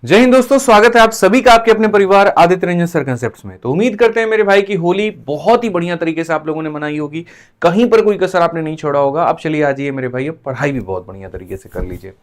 जय हिंद दोस्तों, स्वागत है आप सभी का आपके अपने परिवार आदित्य रंजन सर कंसेप्ट्स में। तो उम्मीद करते हैं मेरे भाई की होली बहुत ही बढ़िया तरीके से आप लोगों ने मनाई होगी, कहीं पर कोई कसर आपने नहीं छोड़ा होगा। अब चलिए आ जाइए मेरे भाई, अब पढ़ाई भी बहुत बढ़िया तरीके से कर लीजिए।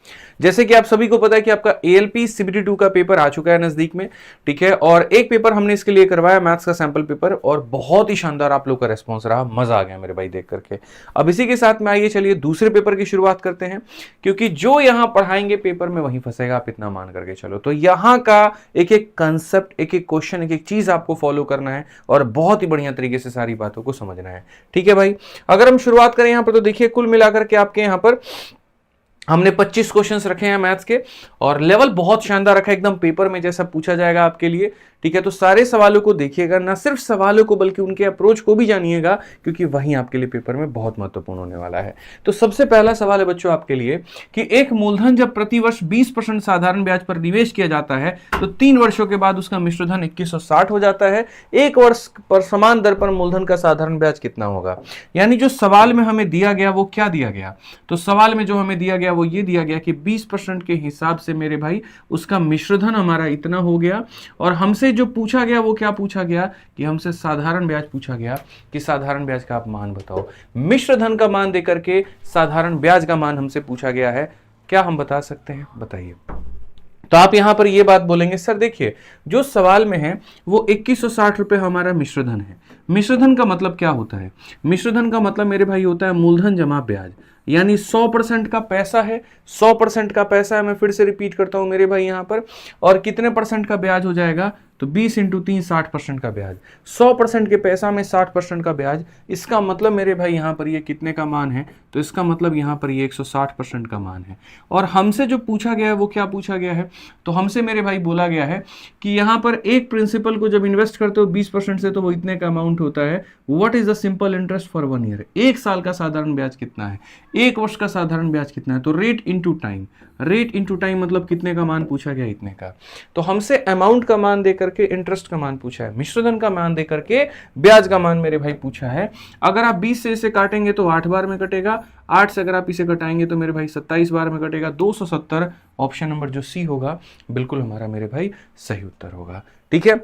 जैसे कि आप सभी को पता है कि आपका एएलपी सीबीटी 2 का पेपर आ चुका है नजदीक में, ठीक है। और एक पेपर हमने इसके लिए करवाया मैथ्स का सैंपल पेपर, और बहुत ही शानदार आप लोग का रेस्पॉन्स रहा, मजा आ गया मेरे भाई देख करके। अब इसी के साथ में आइए चलिए दूसरे पेपर की शुरुआत करते हैं, क्योंकि जो यहां पढ़ाएंगे पेपर में वहीं फंसेगा, आप इतना मान करके चलो। तो यहां का एक एक कंसेप्ट, एक एक क्वेश्चन, एक एक चीज आपको फॉलो करना है और बहुत ही बढ़िया तरीके से सारी बातों को समझना है, ठीक है भाई। अगर हम शुरुआत करें यहां पर, तो देखिए कुल मिलाकर के आपके यहां पर हमने 25 क्वेश्चंस रखे हैं मैथ्स के, और लेवल बहुत शानदार रखा है, एकदम पेपर में जैसा पूछा जाएगा आपके लिए, ठीक है। तो सारे सवालों को देखिएगा, ना सिर्फ सवालों को बल्कि उनके अप्रोच को भी जानिएगा, क्योंकि वही आपके लिए पेपर में बहुत महत्वपूर्ण होने वाला है। तो सबसे पहला सवाल है बच्चों आपके लिए कि एक मूलधन जब प्रतिवर्ष 20% साधारण ब्याज पर निवेश किया जाता है तो 3 वर्षों के बाद उसका मिश्रधन 2160 हो जाता है। एक वर्ष पर समान दर पर मूलधन का साधारण ब्याज कितना होगा? यानी जो सवाल में हमें दिया गया वो क्या दिया गया? तो सवाल में जो हमें दिया गया वो ये दिया गया कि 20% के हिसाब से मेरे भाई उसका मिश्रधन हमारा इतना हो गया, और हमसे जो पूछा गया वो क्या पूछा गया कि हमसे साधारण ब्याज पूछा गया कि साधारण ब्याज का आप मान बताओ। मिश्रधन का मान देकर के साधारण ब्याज का मान हमसे पूछा गया है, क्या हम बता सकते हैं? बताइए। तो आप यहां पर यह बात बोलेंगे, सर देखिए जो सवाल में है वो 2160 रुपए हमारा मिश्रधन है। मिश्रधन का मतलब क्या होता है? मिश्रधन का मतलब मेरे भाई होता है मूलधन जमा ब्याज, यानी 100% का पैसा है, 100% का पैसा है। मैं फिर से रिपीट करता हूं मेरे भाई यहां पर, और कितने परसेंट का ब्याज हो जाएगा? तो 20 इंटू 3 60% का ब्याज। 100% के पैसा में 60% का ब्याज, इसका मतलब मेरे भाई यहां पर ये कितने का मान है? तो इसका मतलब यहां पर ये 160% का मान है। और हमसे जो पूछा गया है वो क्या पूछा गया है? तो हमसे मेरे भाई बोला गया है कि यहां पर एक प्रिंसिपल को जब इन्वेस्ट करते हो 20% से तो वो इतने का अमाउंट होता है। What is the simple interest for 1 year? एक साल का साधारण ब्याज कितना है? एक वर्ष का साधारण ब्याज कितना है? तो rate into time, rate into time मतलब कितने का मान पूछा गया? इतने का। तो हमसे अमाउंट का मान देकर के इंटरेस्ट का मान पूछा है, मिश्रधन का मान देकर के ब्याज का मान मेरे भाई पूछा है। अगर आप 20 से इसे काटेंगे तो 8 बार में कटेगा, 8 से अगर आप इसे घटाएंगे तो मेरे भाई 27 बार में कटेगा, 270। ऑप्शन नंबर जो सी होगा बिल्कुल हमारा मेरे भाई सही उत्तर होगा, ठीक है।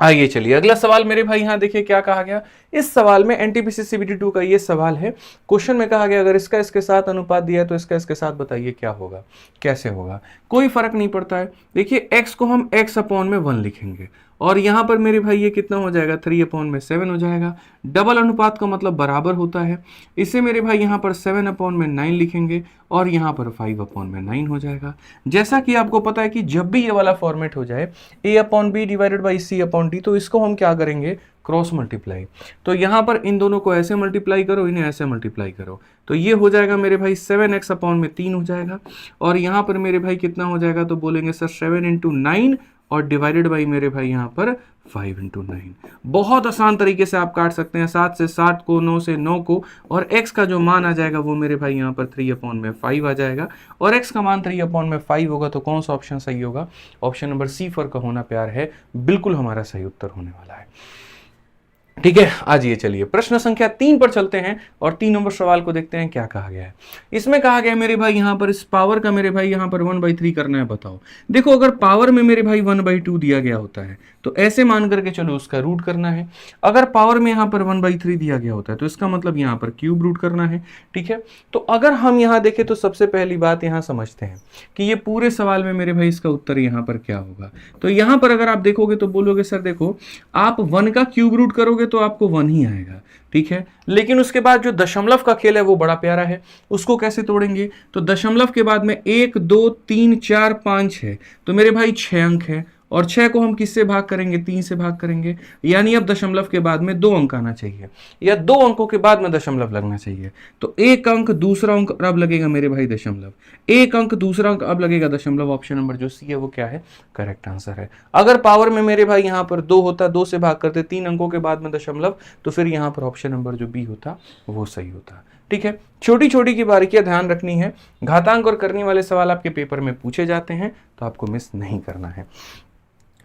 आइए चलिए अगला सवाल मेरे भाई यहां देखिए क्या कहा गया। इस सवाल में एनटीपीसी सीबीटी 2 का ये सवाल है। क्वेश्चन में कहा गया अगर इसका इसके साथ अनुपात दिया है तो इसका इसके साथ बताइए क्या होगा, कैसे होगा। कोई फर्क नहीं पड़ता है। देखिए x को हम x अपॉन में 1 लिखेंगे, और यहां पर मेरे भाई ये कितना हो जाएगा? 3 अपॉन में 7 हो जाएगा। डबल अनुपात का मतलब बराबर होता है। इसे मेरे भाई यहां पर 7 अपॉन में 9 लिखेंगे, और यहां पर 5 अपॉन में 9 हो जाएगा। जैसा कि आपको पता है कि जब भी ये वाला फॉर्मेट हो जाए a upon B divided by C upon D, तो इसको हम क्या करेंगे? Cross multiply. तो यहां पर इन दोनों को ऐसे मल्टीप्लाई करो, इन्हें ऐसे मल्टीप्लाई करो, तो ये हो जाएगा मेरे भाई 7x अपॉन में 3 हो जाएगा। और यहां पर मेरे भाई कितना हो जाएगा? तो बोलेंगे सर 7 इंटू 9 और डिवाइडेड बाई मेरे भाई यहां पर 5 इंटू 9। बहुत आसान तरीके से आप काट सकते हैं, 7 से 7 को, 9 से 9 को, और x का जो मान आ जाएगा वो मेरे भाई यहाँ पर 3 अपॉन में 5 आ जाएगा। और x का मान 3 अपॉन में 5 होगा तो कौन सा ऑप्शन सही होगा? ऑप्शन नंबर सी फॉर का होना प्यार है बिल्कुल हमारा सही उत्तर होने वाला है, ठीक है। आज ये चलिए प्रश्न संख्या 3 पर चलते हैं और 3 नंबर सवाल को देखते हैं क्या कहा गया है। इसमें कहा गया है मेरे भाई यहां पर इस पावर का मेरे भाई यहां पर 1/3 करना है, बताओ। देखो अगर पावर में मेरे भाई 1/2 दिया गया होता है तो ऐसे मान करके चलो उसका रूट करना है। अगर पावर में यहां पर 1/3 दिया गया होता है तो इसका मतलब यहां पर क्यूब रूट करना है, ठीक है। तो अगर हम यहां देखें तो सबसे पहली बात यहां समझते हैं कि ये पूरे सवाल में मेरे भाई इसका उत्तर यहां पर क्या होगा। तो यहां पर अगर आप देखोगे तो बोलोगे सर देखो आप 1 का क्यूब रूट करोगे तो आपको 1 ही आएगा, ठीक है। लेकिन उसके बाद जो दशमलव का खेल है वो बड़ा प्यारा है, उसको कैसे तोड़ेंगे? तो दशमलव के बाद में 1 2 3 4 5 है, तो मेरे भाई 6 अंक है, और 6 को हम किससे भाग करेंगे? 3 से भाग करेंगे। यानी अब दशमलव के बाद में 2 अंक आना चाहिए, या 2 अंकों के बाद में दशमलव लगना चाहिए। तो 1 अंक, दूसरा अंक, अब लगेगा मेरे भाई दशमलव, 1 अंक, दूसरा अंक, अब लगेगा दशमलव। ऑप्शन नंबर जो सी है वो क्या है? करेक्ट आंसर है। अगर पावर में मेरे भाई यहां पर 2 होता, 2 से भाग करते 3 अंकों के बाद में दशमलव, तो फिर यहां पर ऑप्शन नंबर जो बी होता वो सही होता, ठीक है। छोटी छोटी की बारीकियां ध्यान रखनी है। घातांक और करने वाले सवाल आपके पेपर में पूछे जाते हैं तो आपको मिस नहीं करना है,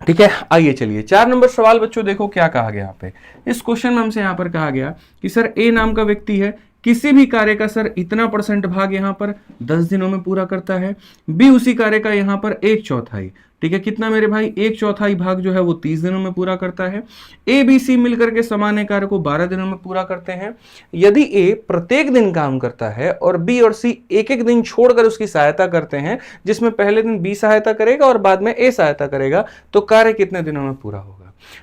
ठीक है। आइए चलिए 4 नंबर सवाल बच्चों देखो क्या कहा गया यहाँ पे। इस क्वेश्चन में हमसे यहाँ पर कहा गया कि सर ए नाम का व्यक्ति है, किसी भी कार्य का सर इतना % भाग यहाँ पर 10 दिनों में पूरा करता है, बी उसी कार्य का यहाँ पर 1/4, ठीक है, कितना मेरे भाई 1/4 भाग जो है वो 30 दिनों में पूरा करता है। ए बी सी मिलकर के समान कार्य को 12 दिनों में पूरा करते हैं। यदि ए प्रत्येक दिन काम करता है और बी और सी एक एक दिन छोड़कर उसकी सहायता करते हैं, जिसमें पहले दिन बी सहायता करेगा और बाद में ए सहायता करेगा, तो कार्य कितने दिनों में पूरा होगा।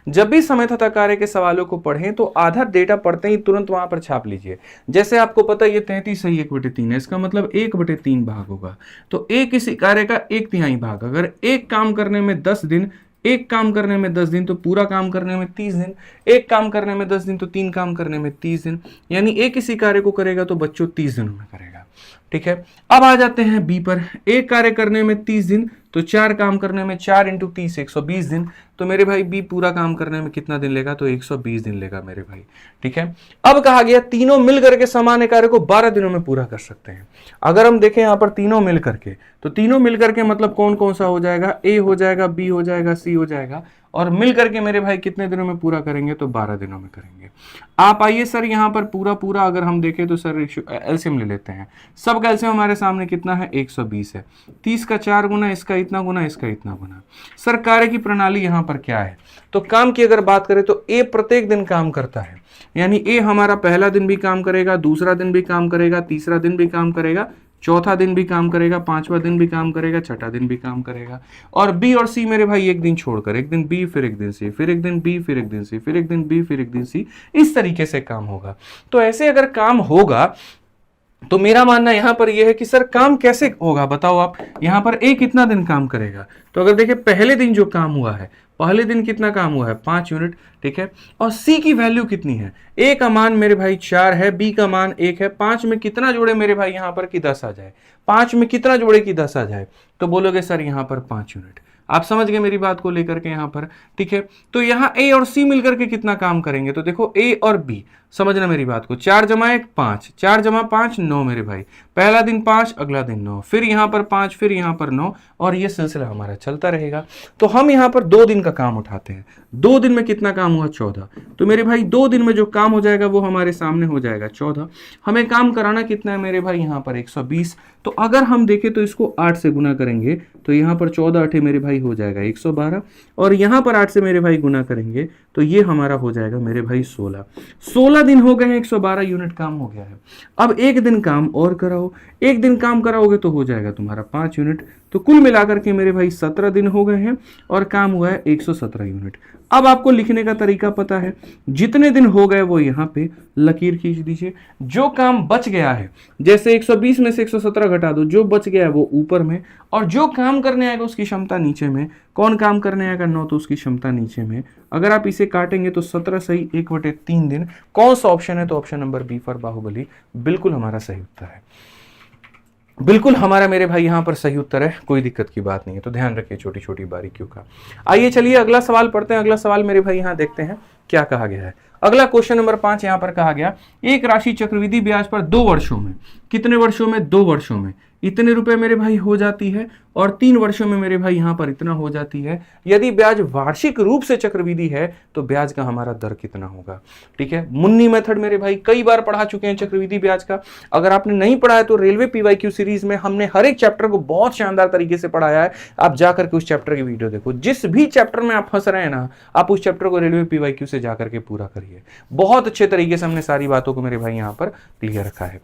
जब भी समय तथा कार्य के सवालों को पढ़ें तो आधा डेटा पढ़ते ही तुरंत वहां पर छाप लीजिए। जैसे आपको पता है ये 33 सही 1/3 है, इसका मतलब 1/3 भाग होगा। तो एक किसी कार्य का 1/3 भाग, अगर एक काम करने में 10 दिन, एक काम करने में 10 दिन तो पूरा काम करने में 30 दिन, एक काम करने में 10 दिन तो 3 काम करने में 30 दिन, यानी एक किसी कार्य को करेगा तो बच्चों 30 दिनों में करेगा। ठीक है, अब आ जाते हैं बी पर। एक कार्य करने में 30 दिन तो 4 काम करने में 4 × 30 120 दिन। तो मेरे भाई बी पूरा काम करने में कितना दिन लेगा, तो 120 दिन लेगा मेरे भाई। ठीक है, अब कहा गया तीनों मिल करके समान कार्य को 12 दिनों में पूरा कर सकते हैं। अगर हम देखें यहां पर तीनों मिल करके, तो तीनों मिल करके मतलब कौन कौन सा हो जाएगा, ए हो जाएगा, बी हो जाएगा, सी हो जाएगा, और मिल करके मेरे भाई कितने दिनों में पूरा करेंगे, तो 12 दिनों में करेंगे। आप आइए सर यहां पर पूरा अगर हम देखें तो सर एलसीएम ले लेते हैं। सब एलसीएम हमारे सामने कितना है, 120 है। 30 का 4 गुना, इसका इतना गुना, इसका इतना गुना। सर कार्य की प्रणाली यहां पर क्या है, तो काम की अगर बात करें तो ए प्रत्येक दिन काम करता है, यानी ए हमारा पहला दिन भी काम करेगा, दूसरा दिन भी काम करेगा, तीसरा दिन भी काम करेगा, चौथा दिन भी काम करेगा, पांचवा दिन भी काम करेगा, छठा दिन भी काम करेगा। और बी और सी मेरे भाई एक दिन छोड़कर, एक दिन बी फिर एक दिन सी, फिर एक दिन बी फिर एक दिन सी, फिर एक दिन बी फिर एक दिन सी, इस तरीके से काम होगा। तो ऐसे अगर काम होगा तो मेरा मानना यहां पर यह है कि सर काम कैसे होगा, बताओ आप। यहां पर ए कितना दिन काम करेगा, तो अगर देखिए पहले दिन जो काम हुआ है, पहले दिन कितना काम हुआ है, 5 यूनिट। ठीक है, और सी की वैल्यू कितनी है, ए का मान मेरे भाई 4 है, बी का मान 1 है। 5 में कितना जोड़े मेरे भाई यहां पर कि 10 आ जाए, 5 में कितना जोड़े कि 10 आ जाए, तो बोलोगे सर यहां पर 5 यूनिट। आप समझ गए मेरी बात को लेकर के यहां पर। ठीक है, तो यहां ए और सी मिलकर के कितना काम करेंगे, तो देखो ए और बी, समझना मेरी बात को, 4 × 1 5, 4 × 5 9 मेरे भाई। पहला दिन 5, अगला दिन 9, फिर यहां पर 5, फिर यहां पर 9, और ये सिलसिला हमारा चलता रहेगा। तो हम यहां पर 2 दिन का काम उठाते हैं। 2 दिन में कितना काम हुआ, 14। तो मेरे भाई 2 दिन में जो काम हो जाएगा वो हमारे सामने हो जाएगा 14। हमें काम कराना कितना है मेरे भाई, यहां पर 120। तो अगर हम देखें तो इसको 8 से गुना करेंगे तो यहां पर 14 8 मेरे भाई हो जाएगा 112, और यहां पर 8 से मेरे भाई गुना करेंगे तो ये हमारा हो जाएगा मेरे भाई 16। 16 दिन हो गए हैं, 112 यूनिट काम हो गया है। अब एक दिन काम और कराओ, एक दिन काम कराओगे तो हो जाएगा तुम्हारा 5 यूनिट। तो कुल मिलाकर के मेरे भाई 17 दिन हो गए हैं और काम हुआ है 117 यूनिट। अब आपको लिखने का तरीका पता है, जितने दिन हो गए वो यहाँ पे लकीर खींच दीजिए। जो काम बच गया है, जैसे 120 में से 117 घटा दो, जो बच गया है वो ऊपर में, और जो काम करने आएगा उसकी क्षमता नीचे में। कौन काम करने आएगा, 9, तो उसकी क्षमता नीचे में। अगर आप इसे काटेंगे तो 17 सही 1/3 दिन। कौन सा ऑप्शन है, तो option number B for Baahubali बिल्कुल हमारा सही उत्तर है। बिल्कुल हमारा मेरे भाई यहां पर सही उत्तर है, कोई दिक्कत की बात नहीं है। तो ध्यान रखिए छोटी छोटी बारीकियों का। आइए चलिए अगला सवाल पढ़ते हैं। अगला सवाल मेरे भाई यहां देखते हैं क्या कहा गया है। अगला क्वेश्चन नंबर 5 यहां पर कहा गया, एक राशि चक्रवृद्धि ब्याज पर 2 वर्षों में, कितने वर्षों में, 2 वर्षों में इतने रुपए मेरे भाई हो जाती है, और 3 वर्षों में मेरे भाई यहां पर इतना हो जाती है। यदि ब्याज वार्षिक रूप से चक्रवृद्धि है तो ब्याज का हमारा दर कितना होगा। ठीक है, मुन्नी मेथड मेरे भाई कई बार पढ़ा चुके हैं चक्रवृद्धि ब्याज का। अगर आपने नहीं पढ़ा है तो रेलवे पीवाईक्यू सीरीज में हमने हर एक चैप्टर को बहुत शानदार तरीके से पढ़ाया है। आप जाकर के उस चैप्टर की वीडियो देखो। जिस भी चैप्टर में आप फंस रहे हैं ना, आप उस चैप्टर को रेलवे पीवाईक्यू से जाकर के पूरा करिए। बहुत अच्छे तरीके से हमने सारी बातों को मेरे भाई यहां पर क्लियर रखा है,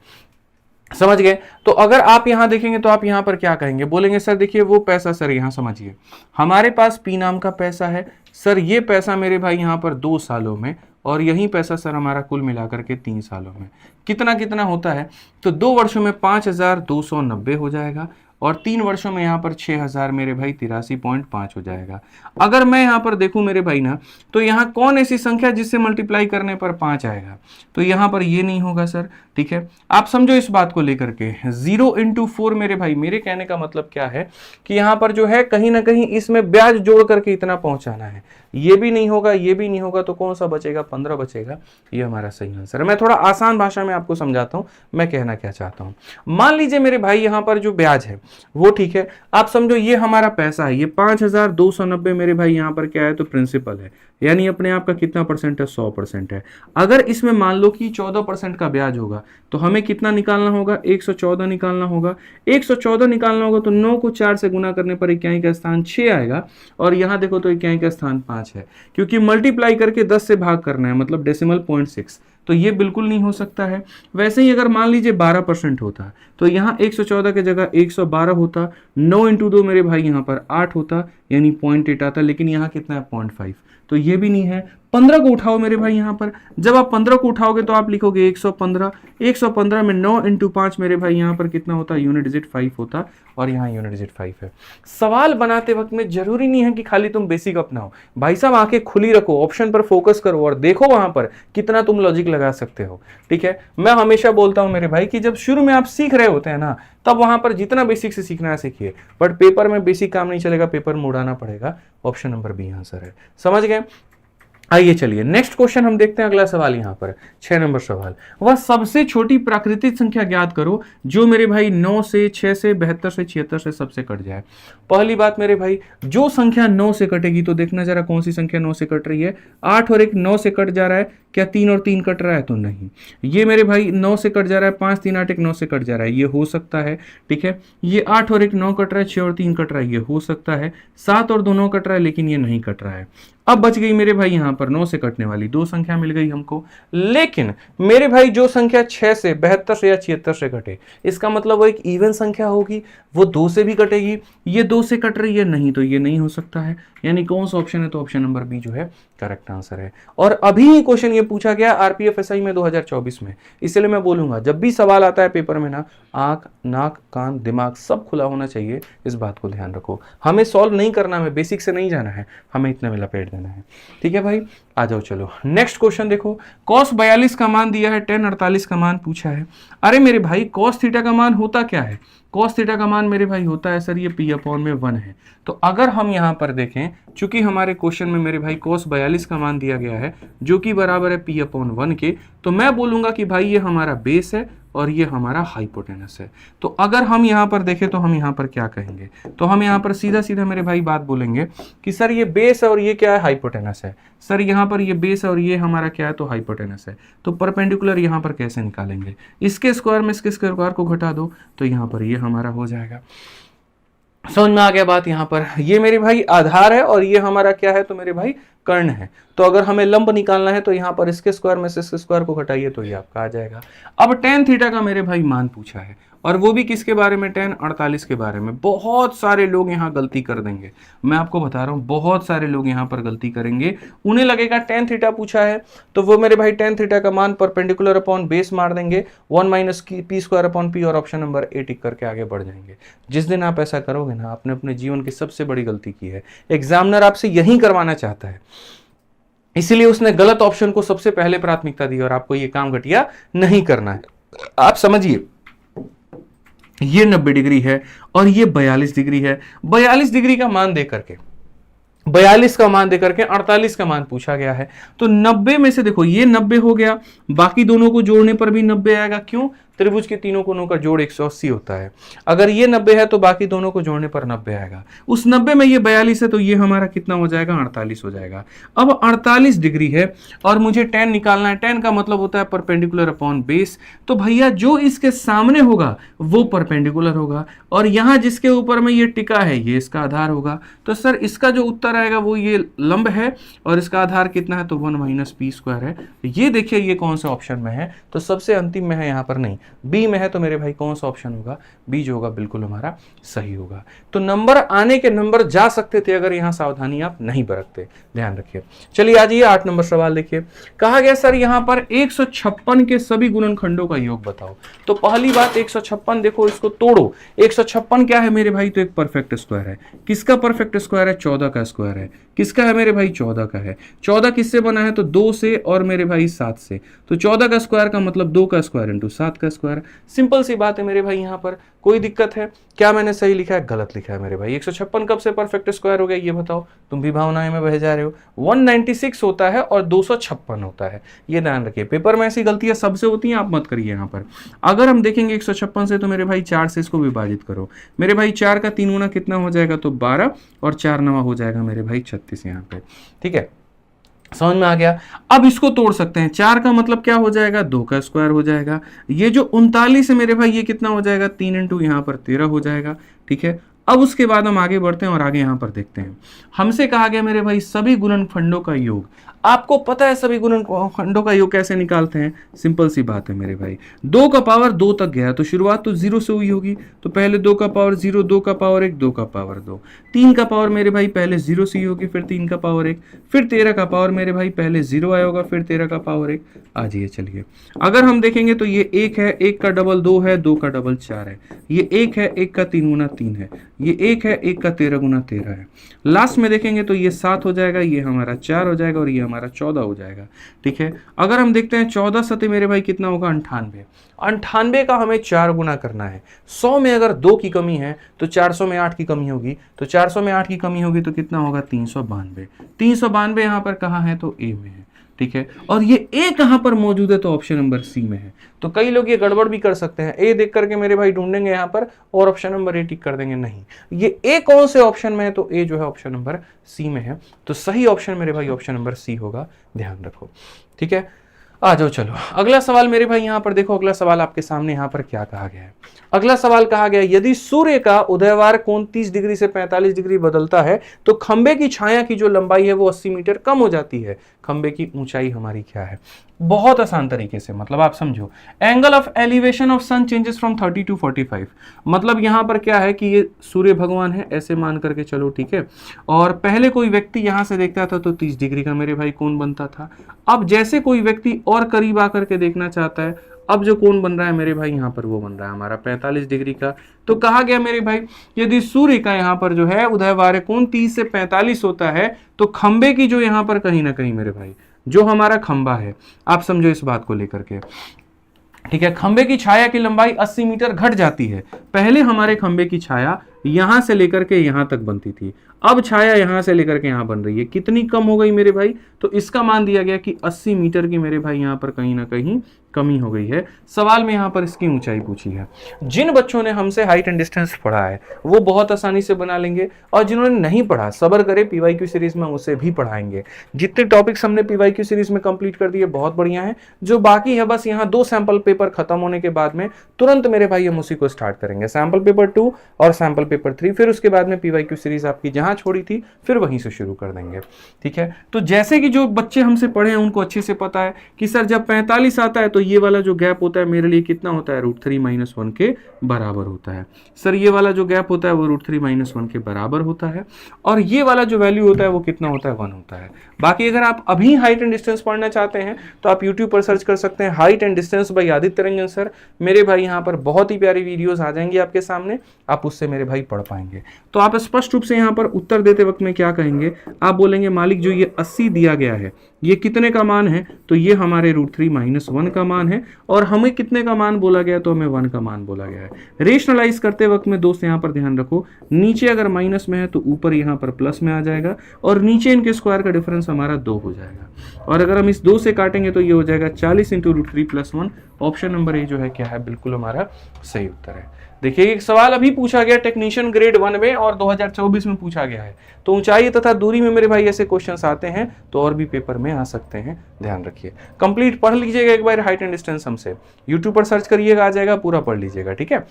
समझ गए। तो अगर आप यहां देखेंगे तो आप यहां पर क्या कहेंगे, बोलेंगे सर देखिए वो पैसा, सर यहां समझिए हमारे पास पी नाम का पैसा है सर, ये पैसा मेरे भाई यहां पर 2 सालों में, और यही पैसा सर हमारा कुल मिलाकर के 3 सालों में कितना कितना होता है, तो 2 वर्षों में 5290 हो जाएगा, और 3 वर्षों में यहाँ पर 6000 मेरे भाई 83.5 हो जाएगा। अगर मैं यहाँ पर देखूं मेरे भाई ना, तो यहाँ कौन ऐसी संख्या जिससे मल्टीप्लाई करने पर 5 आएगा, तो यहाँ पर ये नहीं होगा सर। ठीक है, आप समझो इस बात को लेकर के 0 × 4 मेरे भाई, मेरे कहने का मतलब क्या है कि यहाँ पर जो है कहीं ना कहीं इसमें ब्याज जोड़ करके इतना पहुंचाना है। ये भी नहीं होगा, ये भी नहीं होगा, तो कौन सा बचेगा, 15 बचेगा। ये हमारा सही आंसर है। मैं थोड़ा आसान भाषा में आपको समझाता हूं मैं कहना क्या चाहता हूं। मान लीजिए मेरे भाई यहाँ पर जो ब्याज है वो ठीक है। आप समझो ये हमारा पैसा है, ये 5290 मेरे भाई यहाँ पर क्या है तो प्रिंसिपल है, यानी अपने आप का कितना परसेंट है 100% है। अगर इसमें मान लो कि 14% का ब्याज होगा तो हमें कितना निकालना होगा 114 निकालना होगा। 114 निकालना होगा तो 9 को 4 से गुना करने पर इक्याई का स्थान 6 आएगा और यहाँ देखो तो इक्याई का स्थान 5 है, क्योंकि मल्टीप्लाई करके 10 से भाग करना है मतलब डेसिमल 0.6, तो ये बिल्कुल नहीं हो सकता है। वैसे ही अगर मान लीजिए 12% होता तो यहाँ 114 की जगह 112 होता, 9 इंटू 2 मेरे भाई यहाँ पर 8 होता यानी 0.8 आता, लेकिन यहाँ कितना है 0.5, तो ये भी नहीं है। 15 को उठाओ मेरे भाई यहाँ पर, जब आप 15 को उठाओगे तो आप लिखोगे 115, 115 में 9 इंटू 5 मेरे भाई यहाँ पर कितना होता है यूनिट डिजिट 5 होता, और यहाँ यूनिट डिजिट 5 है। सवाल बनाते वक्त में जरूरी नहीं है कि खाली तुम बेसिक अपनाओ, भाई साहब आंखें खुली रखो, ऑप्शन पर फोकस करो और देखो वहां पर कितना तुम लॉजिक लगा सकते हो। ठीक है, मैं हमेशा बोलता हूं मेरे भाई कि जब शुरू में आप सीख रहे होते हैं ना, तब वहां पर जितना बेसिक से सीखना है सीखिए, बट पेपर में बेसिक काम नहीं चलेगा, पेपर में उड़ाना पड़ेगा। ऑप्शन नंबर बी आंसर है, समझ गए। आइए चलिए नेक्स्ट क्वेश्चन हम देखते हैं। अगला सवाल यहाँ पर 6 नंबर सवाल, वह सबसे छोटी प्राकृतिक संख्या ज्ञात करो जो मेरे भाई 9 से 6 से 72 से 76 से सबसे कट जाए। पहली बात मेरे भाई, जो संख्या 9 से कटेगी तो देखना जरा कौन सी संख्या 9 से कट रही है। 8 और 1 9 से कट जा रहा है, क्या 3 और 3 कट रहा है? तो नहीं। ये मेरे भाई 9 से कट जा रहा है, 5 3 8 1 9 से कट जा रहा है, ये हो सकता है। ठीक है, ये 8 और 1 9 कट रहा है, 6 और 3 कट रहा है, ये हो सकता है। 7 और 2 9 कट रहा है, लेकिन ये नहीं कट रहा है। अब बच गई मेरे भाई यहाँ पर 9 से कटने वाली 2 संख्या मिल गई हमको, लेकिन मेरे भाई जो संख्या 6 से 72 से या 76 से कटे, इसका मतलब वो एक इवन संख्या होगी, वो 2 से भी कटेगी। ये 2 से कट रही है, नहीं तो ये नहीं हो सकता है, यानी कौन सा ऑप्शन है? तो ऑप्शन नंबर बी जो है करेक्ट आंसर है। और अभी क्वेश्चन ये पूछा गया आरपीएफएसआई में 2024 में, इसलिए मैं बोलूंगा जब भी सवाल आता है पेपर में ना, आंख नाक कान दिमाग सब खुला होना चाहिए, इस बात को ध्यान रखो। हमें सॉल्व नहीं करना है, बेसिक से नहीं जाना है, हमें इतने में लपेट देना है। ठीक है भाई, आ जाओ चलो नेक्स्ट क्वेश्चन देखो। cos 42 का मान दिया है, tan 48 का मान पूछा है। अरे मेरे भाई cos थीटा का मान होता क्या है? cos थीटा का मान मेरे भाई होता है सर ये p/1 है। तो अगर हम यहां पर देखें, चूंकि हमारे क्वेश्चन में मेरे भाई cos 42 का मान दिया गया है जो कि बराबर है p/1 के, तो मैं बोलूंगा कि भाई ये हमारा बेस है और ये हमारा हाइपोटेनस है। तो अगर हम यहाँ पर देखें तो हम यहाँ पर क्या कहेंगे? तो हम यहाँ पर सीधा सीधा मेरे भाई बात बोलेंगे कि सर ये बेस है और ये क्या है? हाइपोटेनस है। सर यहाँ पर ये बेस है और ये हमारा क्या है? तो हाइपोटेनस है। तो परपेंडिकुलर यहाँ पर कैसे निकालेंगे? इसके स्क्वायर में इसके स्क्वायर को घटा दो तो यहाँ पर ये हमारा हो जाएगा। समझ में आ गया बात? यहाँ पर ये मेरे भाई आधार है और ये हमारा क्या है? तो मेरे भाई कर्ण है। तो अगर हमें लंब निकालना है तो यहाँ पर इसके स्क्वायर में से इसके स्क्वायर को घटाइए तो ये आपका आ जाएगा। अब tan थीटा का मेरे भाई मान पूछा है, और वो भी किसके बारे में? tan 48 के बारे में। बहुत सारे लोग यहाँ गलती कर देंगे, मैं आपको बता रहा हूँ, बहुत सारे लोग यहाँ पर गलती करेंगे। उन्हें लगेगा tan थीटा पूछा है तो वो मेरे भाई tan थीटा का मान परपेंडिकुलर अपॉन बेस मार देंगे 1 minus p square upon p और ऑप्शन नंबर ए टिक करके आगे बढ़ जाएंगे। जिस दिन आप ऐसा करोगे ना, आपने अपने जीवन की सबसे बड़ी गलती की है। एग्जामिनर आपसे यही करवाना चाहता है, इसीलिए उसने गलत ऑप्शन को सबसे पहले प्राथमिकता दी और आपको ये काम घटिया नहीं करना है। आप समझिए, ये 90 डिग्री है और ये 42 डिग्री है। 42 डिग्री का मान दे करके 42 का मान देकर के 48 का मान पूछा गया है। तो 90 में से देखो ये 90 हो गया, बाकी दोनों को जोड़ने पर भी 90 आएगा। क्यों? त्रिभुज के तीनों कोनों का जोड़ 180 होता है। अगर ये 90 है तो बाकी दोनों को जोड़ने पर 90 आएगा। उस 90 में ये 42 है तो ये हमारा कितना हो जाएगा? 48 हो जाएगा। अब 48 डिग्री है और मुझे tan निकालना है। tan का मतलब होता है परपेंडिकुलर अपॉन बेस। तो भैया जो इसके सामने होगा वो परपेंडिकुलर होगा और यहाँ जिसके ऊपर में ये टिका है ये इसका आधार होगा। तो सर इसका जो उत्तर आएगा वो ये लंब है और इसका आधार कितना है? तो 1 माइनस p स्क्वायर है। ये देखिए ये कौन सा ऑप्शन में है? तो सबसे अंतिम में है, यहाँ पर नहीं, बी में है। तो मेरे भाई कौन सा ऑप्शन होगा? बी जो होगा बिल्कुल हमारा सही होगा। तो नंबर आने के नंबर जा सकते थे अगर यहाँ सावधानी आप नहीं बरतते, ध्यान रखिए। चलिए आ जाइए 8 नंबर सवाल देखिए। कहा गया सर यहाँ पर 156 के सभी गुणनखंडों का योग बताओ। तो पहली बात 156 देखो, इसको तोड़ो। 156 क्या है मेरे भाई? तो एक परफेक्ट स्क्वायर है। किसका परफेक्ट स्क्वायर है? 14 का स्क्वायर है। किसका है मेरे भाई? 14 का है। 14 किससे बना है? तो 2 से और मेरे भाई 7 से। तो 14 का स्क्वायर का मतलब 2 का स्क्वायर इंटू 7 का स्क्वायर। सिंपल सी बात है मेरे भाई, यहाँ पर कोई दिक्कत है क्या? मैंने सही लिखा है, गलत लिखा है मेरे भाई? 156 कब से परफेक्ट स्क्वायर हो गया ये बताओ? तुम भी भावनाएं में बह जा रहे हो। 196 होता है और 256 होता है, ये ध्यान रखिए। पेपर में ऐसी गलतियां सबसे होती हैं, आप मत करिए। यहाँ पर अगर हम देखेंगे 156 से, तो मेरे भाई 4 से इसको विभाजित करो। मेरे भाई 4 का 3 गुना कितना हो जाएगा? तो 12, और 4 नवा हो जाएगा मेरे भाई 36 यहाँ पे। ठीक है, समझ में आ गया? अब इसको तोड़ सकते हैं। 4 का मतलब क्या हो जाएगा? 2 का स्क्वायर हो जाएगा। ये जो 39 है मेरे भाई, ये कितना हो जाएगा? 3 इंटू यहाँ पर 13 हो जाएगा। ठीक है, अब उसके बाद हम आगे बढ़ते हैं और आगे यहाँ पर देखते हैं। हमसे कहा गया मेरे भाई सभी गुणनखंडों का योग। आपको पता है सभी गुणनखंडों का योग कैसे निकालते हैं? सिंपल सी बात है मेरे भाई, 2 का पावर 2 तक गया तो शुरुआत तो 0 से हुई होगी, तो पहले 2 का पावर 0, 2 का पावर 1, 2 का पावर 2, 3 का पावर मेरे भाई पहले 0 से ही होगी, फिर 3 का पावर 1, फिर 13 का पावर मेरे भाई पहले 0 आया होगा, फिर 13 का पावर 1। आ जाइए चलिए, अगर हम देखेंगे तो ये 1 है, 1 का डबल 2 है, 2 का डबल 4 है, ये 1 है, 1 का 3 गुना 3 है, ये 1 है, 1 का 13 गुना 13 है। लास्ट में देखेंगे तो ये 7 हो जाएगा, ये हमारा 4 हो जाएगा, और ये हमारा 14 हो जाएगा। ठीक है, अगर हम देखते हैं 14 सते मेरे भाई कितना होगा? 98। 98 का हमें 4 गुना करना है। 100 में अगर 2 की कमी है तो 400 में 8 की कमी होगी, तो 400 में 8 की कमी होगी तो कितना होगा? 392। 392 यहाँ पर कहाँ है? तो ए में है। ठीक है, और ये ए कहां पर मौजूद है? तो ऑप्शन नंबर सी में है। तो कई लोग ये गड़बड़ भी कर सकते हैं, ए देख करके मेरे भाई ढूंढेंगे यहाँ पर और ऑप्शन नंबर ए टिक कर देंगे। नहीं, ये ए कौन से ऑप्शन में है? तो ए जो है ऑप्शन नंबर सी में है। तो सही ऑप्शन मेरे भाई ऑप्शन नंबर सी होगा, ध्यान रखो। ठीक है, आ जाओ चलो अगला सवाल मेरे भाई। यहाँ पर देखो अगला सवाल आपके सामने यहाँ पर क्या कहा गया है। अगला सवाल कहा गया, यदि सूर्य का उदयवार कोण 30 डिग्री से 45 डिग्री बदलता है तो खंबे की छाया की जो लंबाई है वो 80 मीटर कम हो जाती है। खंबे की ऊंचाई हमारी क्या है? बहुत आसान तरीके से, मतलब आप समझो, angle of elevation of sun changes from 30 to 45। मतलब यहां पर क्या है कि ये सूर्य भगवान है, ऐसे मान करके चलो। ठीक है, और पहले कोई व्यक्ति यहां से देखता था तो 30 डिग्री का मेरे भाई कोण बनता था। अब जैसे कोई व्यक्ति और करीब आकर के देखना चाहता है, अब जो कोण बन रहा है मेरे भाई यहाँ पर वो बन रहा है हमारा 45 डिग्री का। तो कहा गया मेरे भाई, यदि सूर्य का यहाँ पर जो है उदयवार कोण 30 से 45 होता है तो खंबे की जो यहाँ पर कहीं ना कहीं मेरे भाई जो हमारा खंबा है, आप समझो इस बात को लेकर के। ठीक है, खंबे की छाया की लंबाई 80 मीटर घट जाती है। पहले हमारे खंबे की छाया यहां से लेकर के यहां तक बनती थी, अब छाया यहां से लेकर के यहां बन रही है। कितनी कम हो गई मेरे भाई? तो इसका मान दिया गया कि 80 मीटर की मेरे भाई यहां पर कहीं ना कहीं कमी हो गई है। सवाल में यहां पर इसकी ऊंचाई पूछी है। जिन बच्चों ने हमसे हाइट एंड डिस्टेंस पढ़ा है वो बहुत आसानी से बना लेंगे, और जिन्होंने नहीं पढ़ा सब्र करे, पीवाईक्यू सीरीज में उसे भी पढ़ाएंगे। जितने टॉपिक्स हमने पीवाईक्यू सीरीज में कंप्लीट कर दिए बहुत बढ़िया है। जो बाकी है बस यहाँ 2 सैंपल पेपर खत्म होने के बाद में तुरंत मेरे भाई हम उसी को स्टार्ट करेंगे, सैंपल पेपर 2 और सैंपल पेपर 3। फिर उसके बाद में पीवाईक्यू सीरीज आपकी जहां छोड़ी थी फिर वहीं से शुरू कर देंगे। ठीक है, तो जैसे कि जो बच्चे हमसे पढ़े हैं उनको अच्छे से पता है कि सर जब 45 आता है तो ये वाला जो गैप होता है मेरे लिए कितना होता है? √3 - 1 के बराबर होता है। सर ये वाला जो गैप होता है वो √3 - 1 के बराबर होता है, और ये वाला जो वैल्यू होता है वो कितना होता है? 1 होता है। बाकी अगर आप अभी हाइट एंड डिस्टेंस पढ़ना चाहते हैं तो आप यूट्यूब पर सर्च कर सकते हैं height and distance by Aditya Ranjan sir. मेरे भाई यहाँ पर बहुत ही प्यारी वीडियोस आ जाएंगी आपके सामने, आप उससे मेरे भाई पढ़ पाएंगे। तो आप स्पष्ट रूप से यहाँ पर उत्तर देते वक्त में क्या कहेंगे? आप बोलेंगे मालिक जो ये 80 दिया गया है ये कितने का मान है? तो ये हमारे √3 - 1 का मान है, और हमें कितने का मान बोला गया? तो हमें 1 का मान बोला गया है। रेशनलाइज करते वक्त में दोस्त यहाँ पर ध्यान रखो, नीचे अगर माइनस में है तो ऊपर यहाँ पर प्लस में आ जाएगा, और नीचे इनके स्क्वायर का डिफरेंस हमारा 2 हो जाएगा। और अगर हम इस 2 से काटेंगे तो ये हो जाएगा 40 × √3 + 1। ऑप्शन नंबर ए जो है क्या है? बिल्कुल हमारा सही उत्तर है। देखिए एक सवाल अभी पूछा गया टेक्नीशियन ग्रेड 1 में और 2024 में पूछा गया है। तो ऊंचाई तथा दूरी में मेरे भाई ऐसे क्वेश्चंस आते हैं तो और भी पेपर में आ सकते हैं, ध्यान रखिए। कंप्लीट पढ़ लीजिएगा एक बार हाइट एंड डिस्टेंस हमसे, यूट्यूब पर सर्च करिएगा आ जाएगा, पूरा पढ़ लीजिएगा। ठीक है,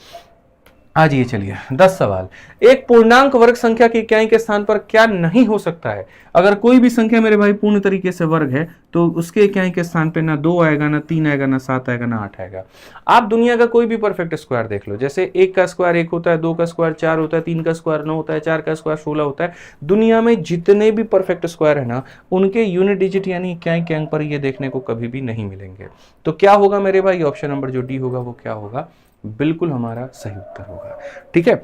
आज ये चलिए 10 सवाल। एक पूर्णांक वर्ग संख्या की इकाई के स्थान पर क्या नहीं हो सकता है? अगर कोई भी संख्या मेरे भाई पूर्ण तरीके से वर्ग है तो उसके इकाई के स्थान पे ना 2 आएगा, ना 3 आएगा, ना 7 आएगा, ना 8 आएगा। आप दुनिया का कोई भी परफेक्ट स्क्वायर देख लो, जैसे 1 का स्क्वायर 1 होता है, 2 का स्क्वायर 4 होता है, 3 का स्क्वायर 9 होता है, 4 का स्क्वायर 16 होता है। दुनिया में जितने भी परफेक्ट स्क्वायर है ना उनके यूनिट डिजिट यानी इकाई के अंक पर ये देखने को कभी भी नहीं मिलेंगे। तो क्या होगा मेरे भाई? ऑप्शन नंबर जो डी होगा वो क्या होगा? बिल्कुल हमारा सही उत्तर होगा। ठीक है,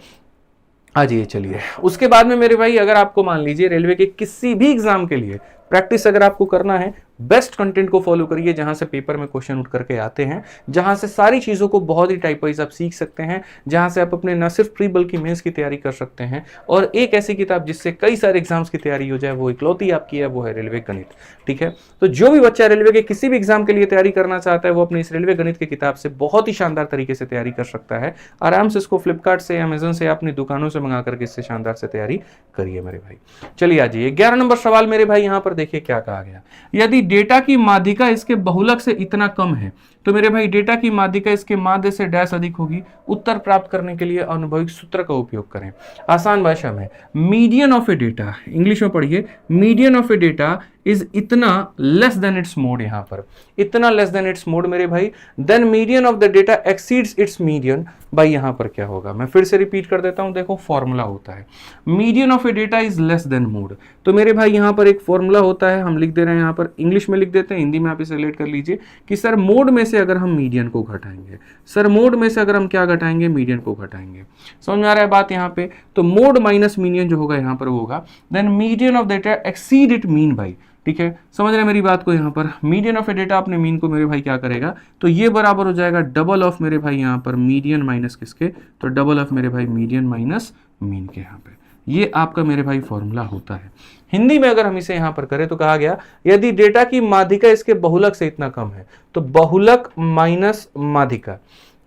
आज ये चलिए उसके बाद में मेरे भाई अगर आपको मान लीजिए रेलवे के किसी भी एग्जाम के लिए प्रैक्टिस अगर आपको करना है, बेस्ट कंटेंट को फॉलो करिए जहां से पेपर में क्वेश्चन उठ करके आते हैं, जहां से सारी चीजों को बहुत ही टाइप वाइज आप सीख सकते हैं, जहां से आप अपने न सिर्फ प्री बल्कि मेंस की तैयारी कर सकते हैं। और एक ऐसी किताब जिससे कई सारे एग्जाम्स की तैयारी हो जाए, वो इकलौती आपकी है, वो है रेलवे गणित। ठीक है, तो जो भी बच्चा रेलवे के किसी भी एग्जाम के लिए तैयारी करना चाहता है, वो अपनी इस रेलवे गणित की किताब से बहुत ही शानदार तरीके से तैयारी कर सकता है। आराम से इसको फ्लिपकार्ट से, अमेजन से, अपनी दुकानों से मंगा करके इससे शानदार से तैयारी करिए मेरे भाई। चलिए आ जाइए 11 नंबर सवाल मेरे भाई। यहां पर देखिए क्या कहा गया, यदि डेटा की माध्यिका इसके बहुलक से इतना कम है तो मेरे भाई डेटा की माध्यिका इसके माध्य से डैश अधिक होगी। उत्तर प्राप्त करने के लिए अनुभविक सूत्र का उपयोग करें। आसान भाषा में, median of A data, English में पढ़िए, median of A data is इतना लेस देन इट्स मोड, यहां पर इतना लेस देन इट्स मोड मेरे भाई, then median of the data exceeds its median भाई। यहां पर क्या होगा, मैं फिर से रिपीट कर देता हूं, देखो फॉर्मूला होता है median of A data is less than mode. तो मेरे भाई यहां पर एक फॉर्मूला होता है, हम लिख दे रहे हैं यहां पर, इंग्लिश में लिख देते हैं, हिंदी में आप इसे रिलेट कर लीजिए कि सर मोड में से अगर हम मीडियन को घटाएंगे, सर मोड में से अगर हम क्या घटाएंगे, मीडियन को घटाएंगे। समझ में आ रहा है बात यहां पे, तो मोड माइनस मीडियन जो होगा यहां पर होगा then median of data exceed it mean भाई। ठीक है, समझ रहे हैं मेरी बात को, यहां पर मीडियन ऑफ ए डेटा अपने मीन को मेरे भाई क्या करेगा, तो ये बराबर हो जाएगा डबल ऑफ मेरे भाई यहां पर मीडियन माइनस किसके, तो डबल ऑफ मेरे भाई मीडियन माइनस मीन के। यहां पे ये आपका मेरे भाई फॉर्मूला होता है। हिंदी में अगर हम इसे यहां पर करें तो कहा गया यदि डेटा की माध्यिका इसके बहुलक से इतना कम है, तो बहुलक माइनस माध्यिका,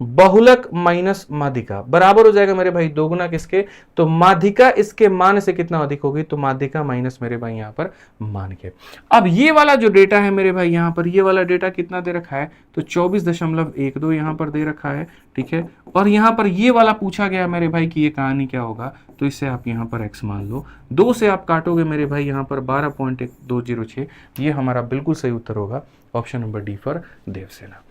बहुलक माइनस माध्यिका बराबर हो जाएगा मेरे भाई दोगुना किसके, तो माध्यिका इसके मान से कितना अधिक होगी, तो माध्यिका माइनस मेरे भाई यहां पर मान के। अब ये वाला जो डेटा है मेरे भाई यहां पर, ये वाला डेटा कितना दे रखा है, तो 24.12 यहां पर दे रखा है। ठीक है, और यहां पर ये वाला पूछा गया मेरे भाई कि ये कहानी क्या होगा, तो इससे आप यहां पर x मान लो, 2 से आप काटोगे मेरे भाई यहां पर 12.1206, ये हमारा बिल्कुल सही उत्तर होगा, option number D for Devasena.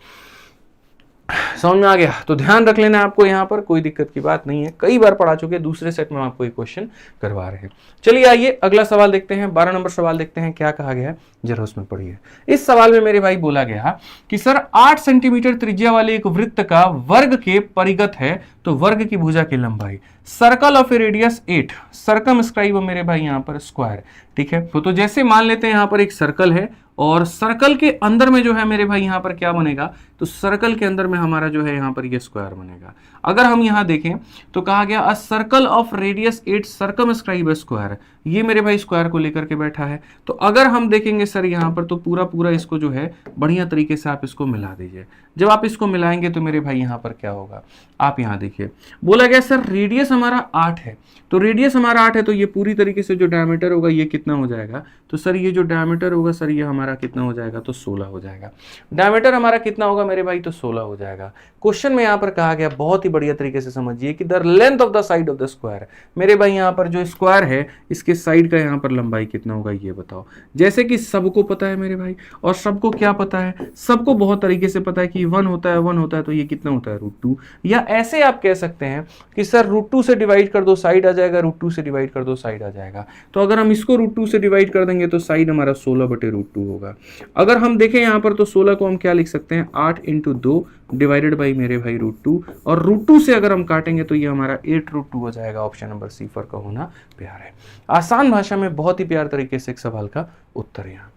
समझ में आ गया, तो ध्यान रख लेना आपको, यहां पर कोई दिक्कत की बात नहीं है, कई बार पढ़ा चुके, दूसरे सेट में आपको ये क्वेश्चन करवा रहे हैं। चलिए आइए अगला सवाल देखते हैं, 12 नंबर सवाल देखते हैं क्या कहा गया है, जरा उसमें पढ़िए। इस सवाल में मेरे भाई बोला गया कि सर 8 सेंटीमीटर त्रिज्या वाले एक वृत्त का वर्ग के परिगत है, तो वर्ग की भुजा की लंबाई, circle of A radius 8, circumscribe मेरे भाई यहां पर स्क्वायर। ठीक है, तो जैसे मान लेते हैं यहां पर एक सर्कल है, और सर्कल के अंदर में जो है मेरे भाई यहां पर क्या बनेगा, तो सर्कल के अंदर में हमारा जो है यहां पर ये स्क्वायर बनेगा। अगर हम यहां देखें तो कहा गया a circle of radius 8 circumscribe square, ये मेरे भाई स्क्वायर को लेकर के बैठा है। तो अगर हम देखेंगे सर यहां पर, तो पूरा पूरा इसको जो है बढ़िया तरीके से आप इसको मिला दीजिए। जब आप इसको मिलाएंगे तो मेरे भाई यहां पर क्या होगा, आप यहां देखिए, बोला गया सर रेडियस हमारा 8 है, तो रेडियस हमारा 8 है, तो ये पूरी तरीके से जो डायमीटर होगा ये कितना हो जाएगा, तो सर ये जो डायमीटर होगा सर ये हमारा कितना हो जाएगा, तो 16 हो जाएगा। डायमीटर हमारा कितना होगा मेरे भाई, तो 16 हो जाएगा। क्वेश्चन में यहां पर कहा गया, बहुत ही बढ़िया तरीके से समझिए कि the length of the side of the square, मेरे भाई यहां पर जो स्क्वायर है इसके साइड का यहां पर लंबाई कितना होगा ये बताओ। जैसे कि सबको पता है मेरे भाई, और सबको क्या पता है, सबको बहुत तरीके से पता है कि 1 होता है, 1 होता है, तो ये कितना होता है, √2। या ऐसे आप कह सकते हैं कि सर √2 से डिवाइड कर दो साइड आ जाएगा, √2 से डिवाइड कर दो साइड आ जाएगा। तो अगर हम इसको √2 से डिवाइड कर देंगे तो साइड हमारा 16/√2 होगा। अगर हम देखें यहां पर तो 16 को हम क्या लिख सकते हैं, 8 × 2 डिवाइडेड बाई मेरे भाई √2, और √2 से अगर हम काटेंगे तो ये हमारा 8√2 हो जाएगा। ऑप्शन नंबर सी फॉर का होना प्यार है। आसान भाषा में बहुत ही प्यार तरीके से एक सवाल का उत्तर यहाँ।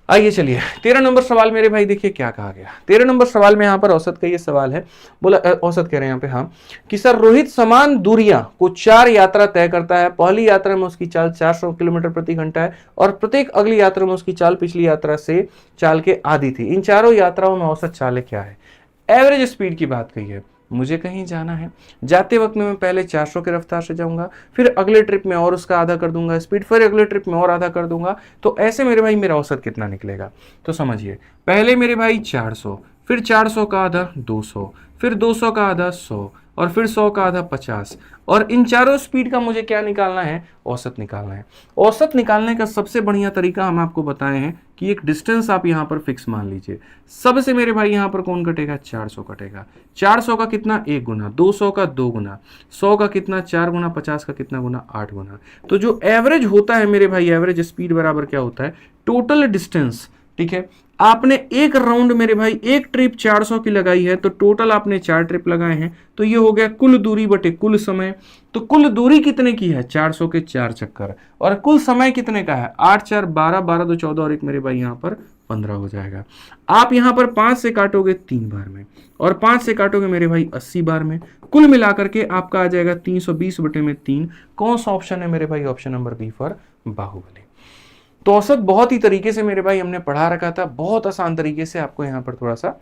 आइए चलिए 13 नंबर सवाल मेरे भाई देखिए क्या कहा गया। 13 नंबर सवाल में यहाँ पर औसत का ये सवाल है, बोला औसत कह रहे हैं यहाँ पे हाँ कि सर रोहित समान दूरियां को 4 यात्रा तय करता है। पहली यात्रा में उसकी चाल 400 किलोमीटर प्रति घंटा है और प्रत्येक अगली यात्रा में उसकी चाल पिछली यात्रा से चाल के आधी थी। इन चारों यात्राओं में औसत चाल क्या है? एवरेज स्पीड की बात कही है। मुझे कहीं जाना है, जाते वक्त में मैं पहले 400 की रफ्तार से जाऊंगा, फिर अगले ट्रिप में और उसका आधा कर दूंगा स्पीड, फिर अगले ट्रिप में और आधा कर दूंगा। तो ऐसे मेरे भाई मेरा औसत कितना निकलेगा? तो समझिए, पहले मेरे भाई 400, फिर 400 का आधा 200, फिर 200 का आधा 100 और फिर 100 का आधा 50। और इन चारों स्पीड का मुझे क्या निकालना है? औसत निकालना है। औसत निकालने का सबसे बढ़िया तरीका हम आपको बताए हैं कि एक डिस्टेंस आप यहाँ पर फिक्स मान लीजिए। सबसे मेरे भाई यहाँ पर कौन कटेगा? 400 कटेगा। 400 का कितना? 1 गुना, 200 का 2 गुना, 100 का कितना? 4 गुना, 50 का कितना गुना? 8 गुना। तो जो एवरेज होता है मेरे भाई, एवरेज स्पीड बराबर क्या होता है? टोटल डिस्टेंस ठीक है। आपने एक राउंड मेरे भाई एक ट्रिप 400 की लगाई है, तो टोटल आपने 4 ट्रिप लगाए हैं, तो ये हो गया कुल दूरी बटे कुल समय। तो कुल दूरी कितने की है? 400 के 4 चक्कर। और कुल समय कितने का है? 8 4 12, 12 2 14 और एक मेरे भाई यहाँ पर 15 हो जाएगा। आप यहाँ पर 5 से काटोगे 3 बार में, और 5 से काटोगे मेरे भाई 80 बार में। कुल मिलाकर के आपका आ जाएगा 320 बटे में 3। कौन सा ऑप्शन है मेरे भाई? Option number B for Baahubali. तो औसत बहुत ही तरीके से मेरे भाई हमने पढ़ा रखा था, बहुत आसान तरीके से, आपको यहां पर थोड़ा सा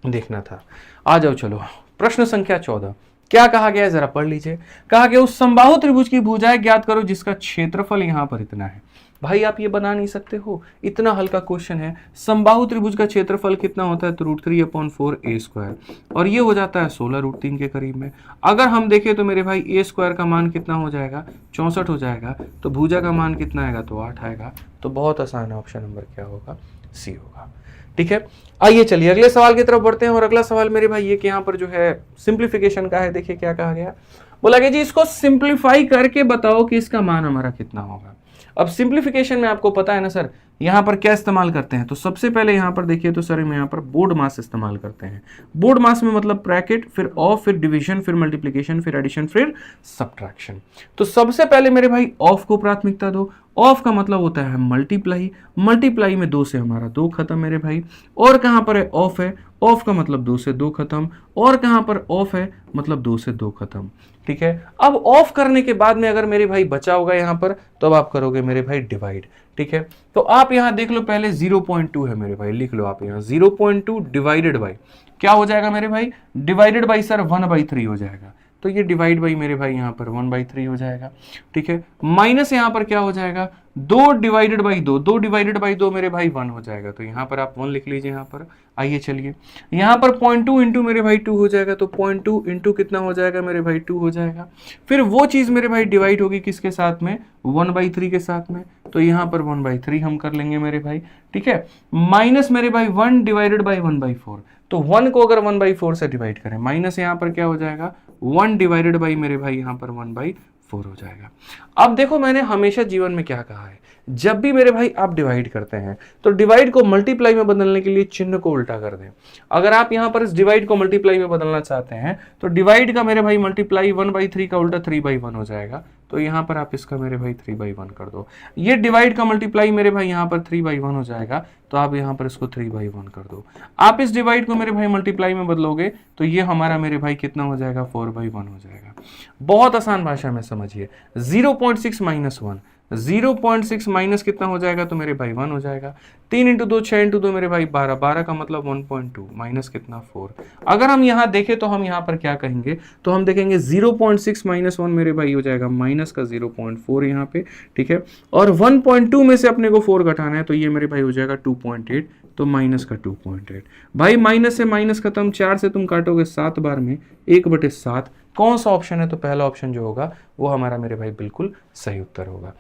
देखना था। आ जाओ चलो, प्रश्न संख्या 14 क्या कहा गया है जरा पढ़ लीजिए। कहा गया उस समबाहु त्रिभुज की भुजाएं ज्ञात करो जिसका क्षेत्रफल यहां पर इतना है। भाई आप ये बना नहीं सकते हो, इतना हल्का क्वेश्चन है। समबाहु त्रिभुज का क्षेत्रफल कितना होता है? तो √3/4 a स्क्वायर, और ये हो जाता है 16√3 के करीब में। अगर हम देखें तो मेरे भाई a स्क्वायर का मान कितना हो जाएगा? 64 हो जाएगा। तो भुजा का मान कितना आएगा? तो 8 आएगा। तो बहुत आसान है, ऑप्शन नंबर क्या होगा? सी होगा। ठीक है, आइए चलिए अगले सवाल की तरफ बढ़ते हैं। और अगला सवाल मेरे भाई ये कि यहाँ पर जो है सिंप्लीफिकेशन का है। देखिए क्या कहा गया, बोला गया जी इसको सिंप्लीफाई करके बताओ कि इसका मान हमारा कितना होगा। अब सिंप्लीफिकेशन में आपको पता है ना सर, यहाँ पर क्या इस्तेमाल करते हैं? तो सबसे पहले यहाँ पर देखिए तो सर हम यहाँ पर बोर्ड मास इस्तेमाल करते हैं। बोर्ड मास में मतलब ब्रैकेट, फिर ऑफ, फिर डिवीजन, फिर मल्टीप्लिकेशन, फिर एडिशन, फिर सब्ट्रैक्शन। तो सबसे पहले मेरे भाई ऑफ को प्राथमिकता दो। ऑफ का मतलब होता है मल्टीप्लाई, मल्टीप्लाई में 2 से हमारा 2 खत्म मेरे भाई। और कहाँ पर है? ऑफ है, ऑफ का मतलब 2 से 2 खत्म। और कहाँ पर ऑफ है? मतलब 2 से 2 खत्म। ठीक है, अब ऑफ करने के बाद में अगर मेरे भाई बचा होगा यहाँ पर, तो अब आप करोगे मेरे भाई डिवाइड। ठीक है, तो आप यहाँ देख लो पहले 0.2 है मेरे भाई, लिख लो आप यहाँ 0.2 डिवाइडेड बाई क्या हो जाएगा मेरे भाई? डिवाइडेड बाई सर 1/3 हो जाएगा। तो ये डिवाइड बाई मेरे भाई यहाँ पर 1/3 हो जाएगा। ठीक है, माइनस यहाँ पर क्या हो जाएगा? 2 डिवाइडेड बाई 2, 2 डिवाइडेड बाई 2 मेरे भाई 1 हो जाएगा। तो यहाँ पर आप 1 लिख लीजिए यहाँ पर। आइए चलिए, यहाँ पर 0.2 इंटू मेरे भाई 2 हो जाएगा। तो 0.2 इंटू कितना हो जाएगा मेरे भाई? 2 हो जाएगा। फिर वो चीज मेरे भाई डिवाइड होगी किसके साथ में? 1/3 के साथ में। तो यहाँ पर 1/3 हम कर लेंगे मेरे भाई। ठीक है, माइनस मेरे भाई 1 डिवाइडेड बाई 1/4। तो 1 को अगर 1/4 से डिवाइड करें, माइनस यहाँ पर क्या हो जाएगा? 1 डिवाइडेड बाई मेरे भाई यहाँ पर 1/4 हो जाएगा। अब देखो मैंने हमेशा जीवन में क्या कहा है, जब भी मेरे भाई आप डिवाइड करते हैं तो डिवाइड को मल्टीप्लाई में बदलने के लिए चिन्ह को उल्टा कर दें। अगर आप यहां पर इस डिवाइड को मल्टीप्लाई में बदलना चाहते हैं तो डिवाइड का मेरे भाई मल्टीप्लाई 1/3 का उल्टा 3/1 हो जाएगा। तो यहां पर आप इसका मेरे भाई 3/1 कर दो। ये डिवाइड का मल्टीप्लाई मेरे भाई यहां पर 3/1 हो जाएगा। तो आप यहां पर इसको 3/1 कर दो। आप इस डिवाइड को मेरे भाई मल्टीप्लाई में बदलोगे तो ये हमारा मेरे भाई कितना हो जाएगा? 4/1 हो जाएगा। बहुत आसान भाषा में समझिए, 0.6 माइनस 1, 0.6 माइनस कितना हो जाएगा? तो मेरे भाई 1 हो जाएगा। 3 इंटू 2 6 इंटू 2 मेरे भाई 12, 12 का मतलब 1.2 माइनस कितना? 4। अगर हम यहाँ देखें तो हम यहाँ पर क्या कहेंगे? तो हम देखेंगे 0.6 माइनस 1 मेरे भाई हो जाएगा माइनस का 0.4 यहाँ पे। ठीक है, और 1.2 में से अपने को 4 घटाना है तो ये मेरे भाई हो जाएगा 2.8। तो माइनस का 2.8। भाई माइनस से माइनस खत्म, 4 से तुम काटोगे 7 बार में 1/7। कौन सा ऑप्शन है? तो पहला ऑप्शन जो होगा वो हमारा मेरे भाई बिल्कुल सही उत्तर होगा।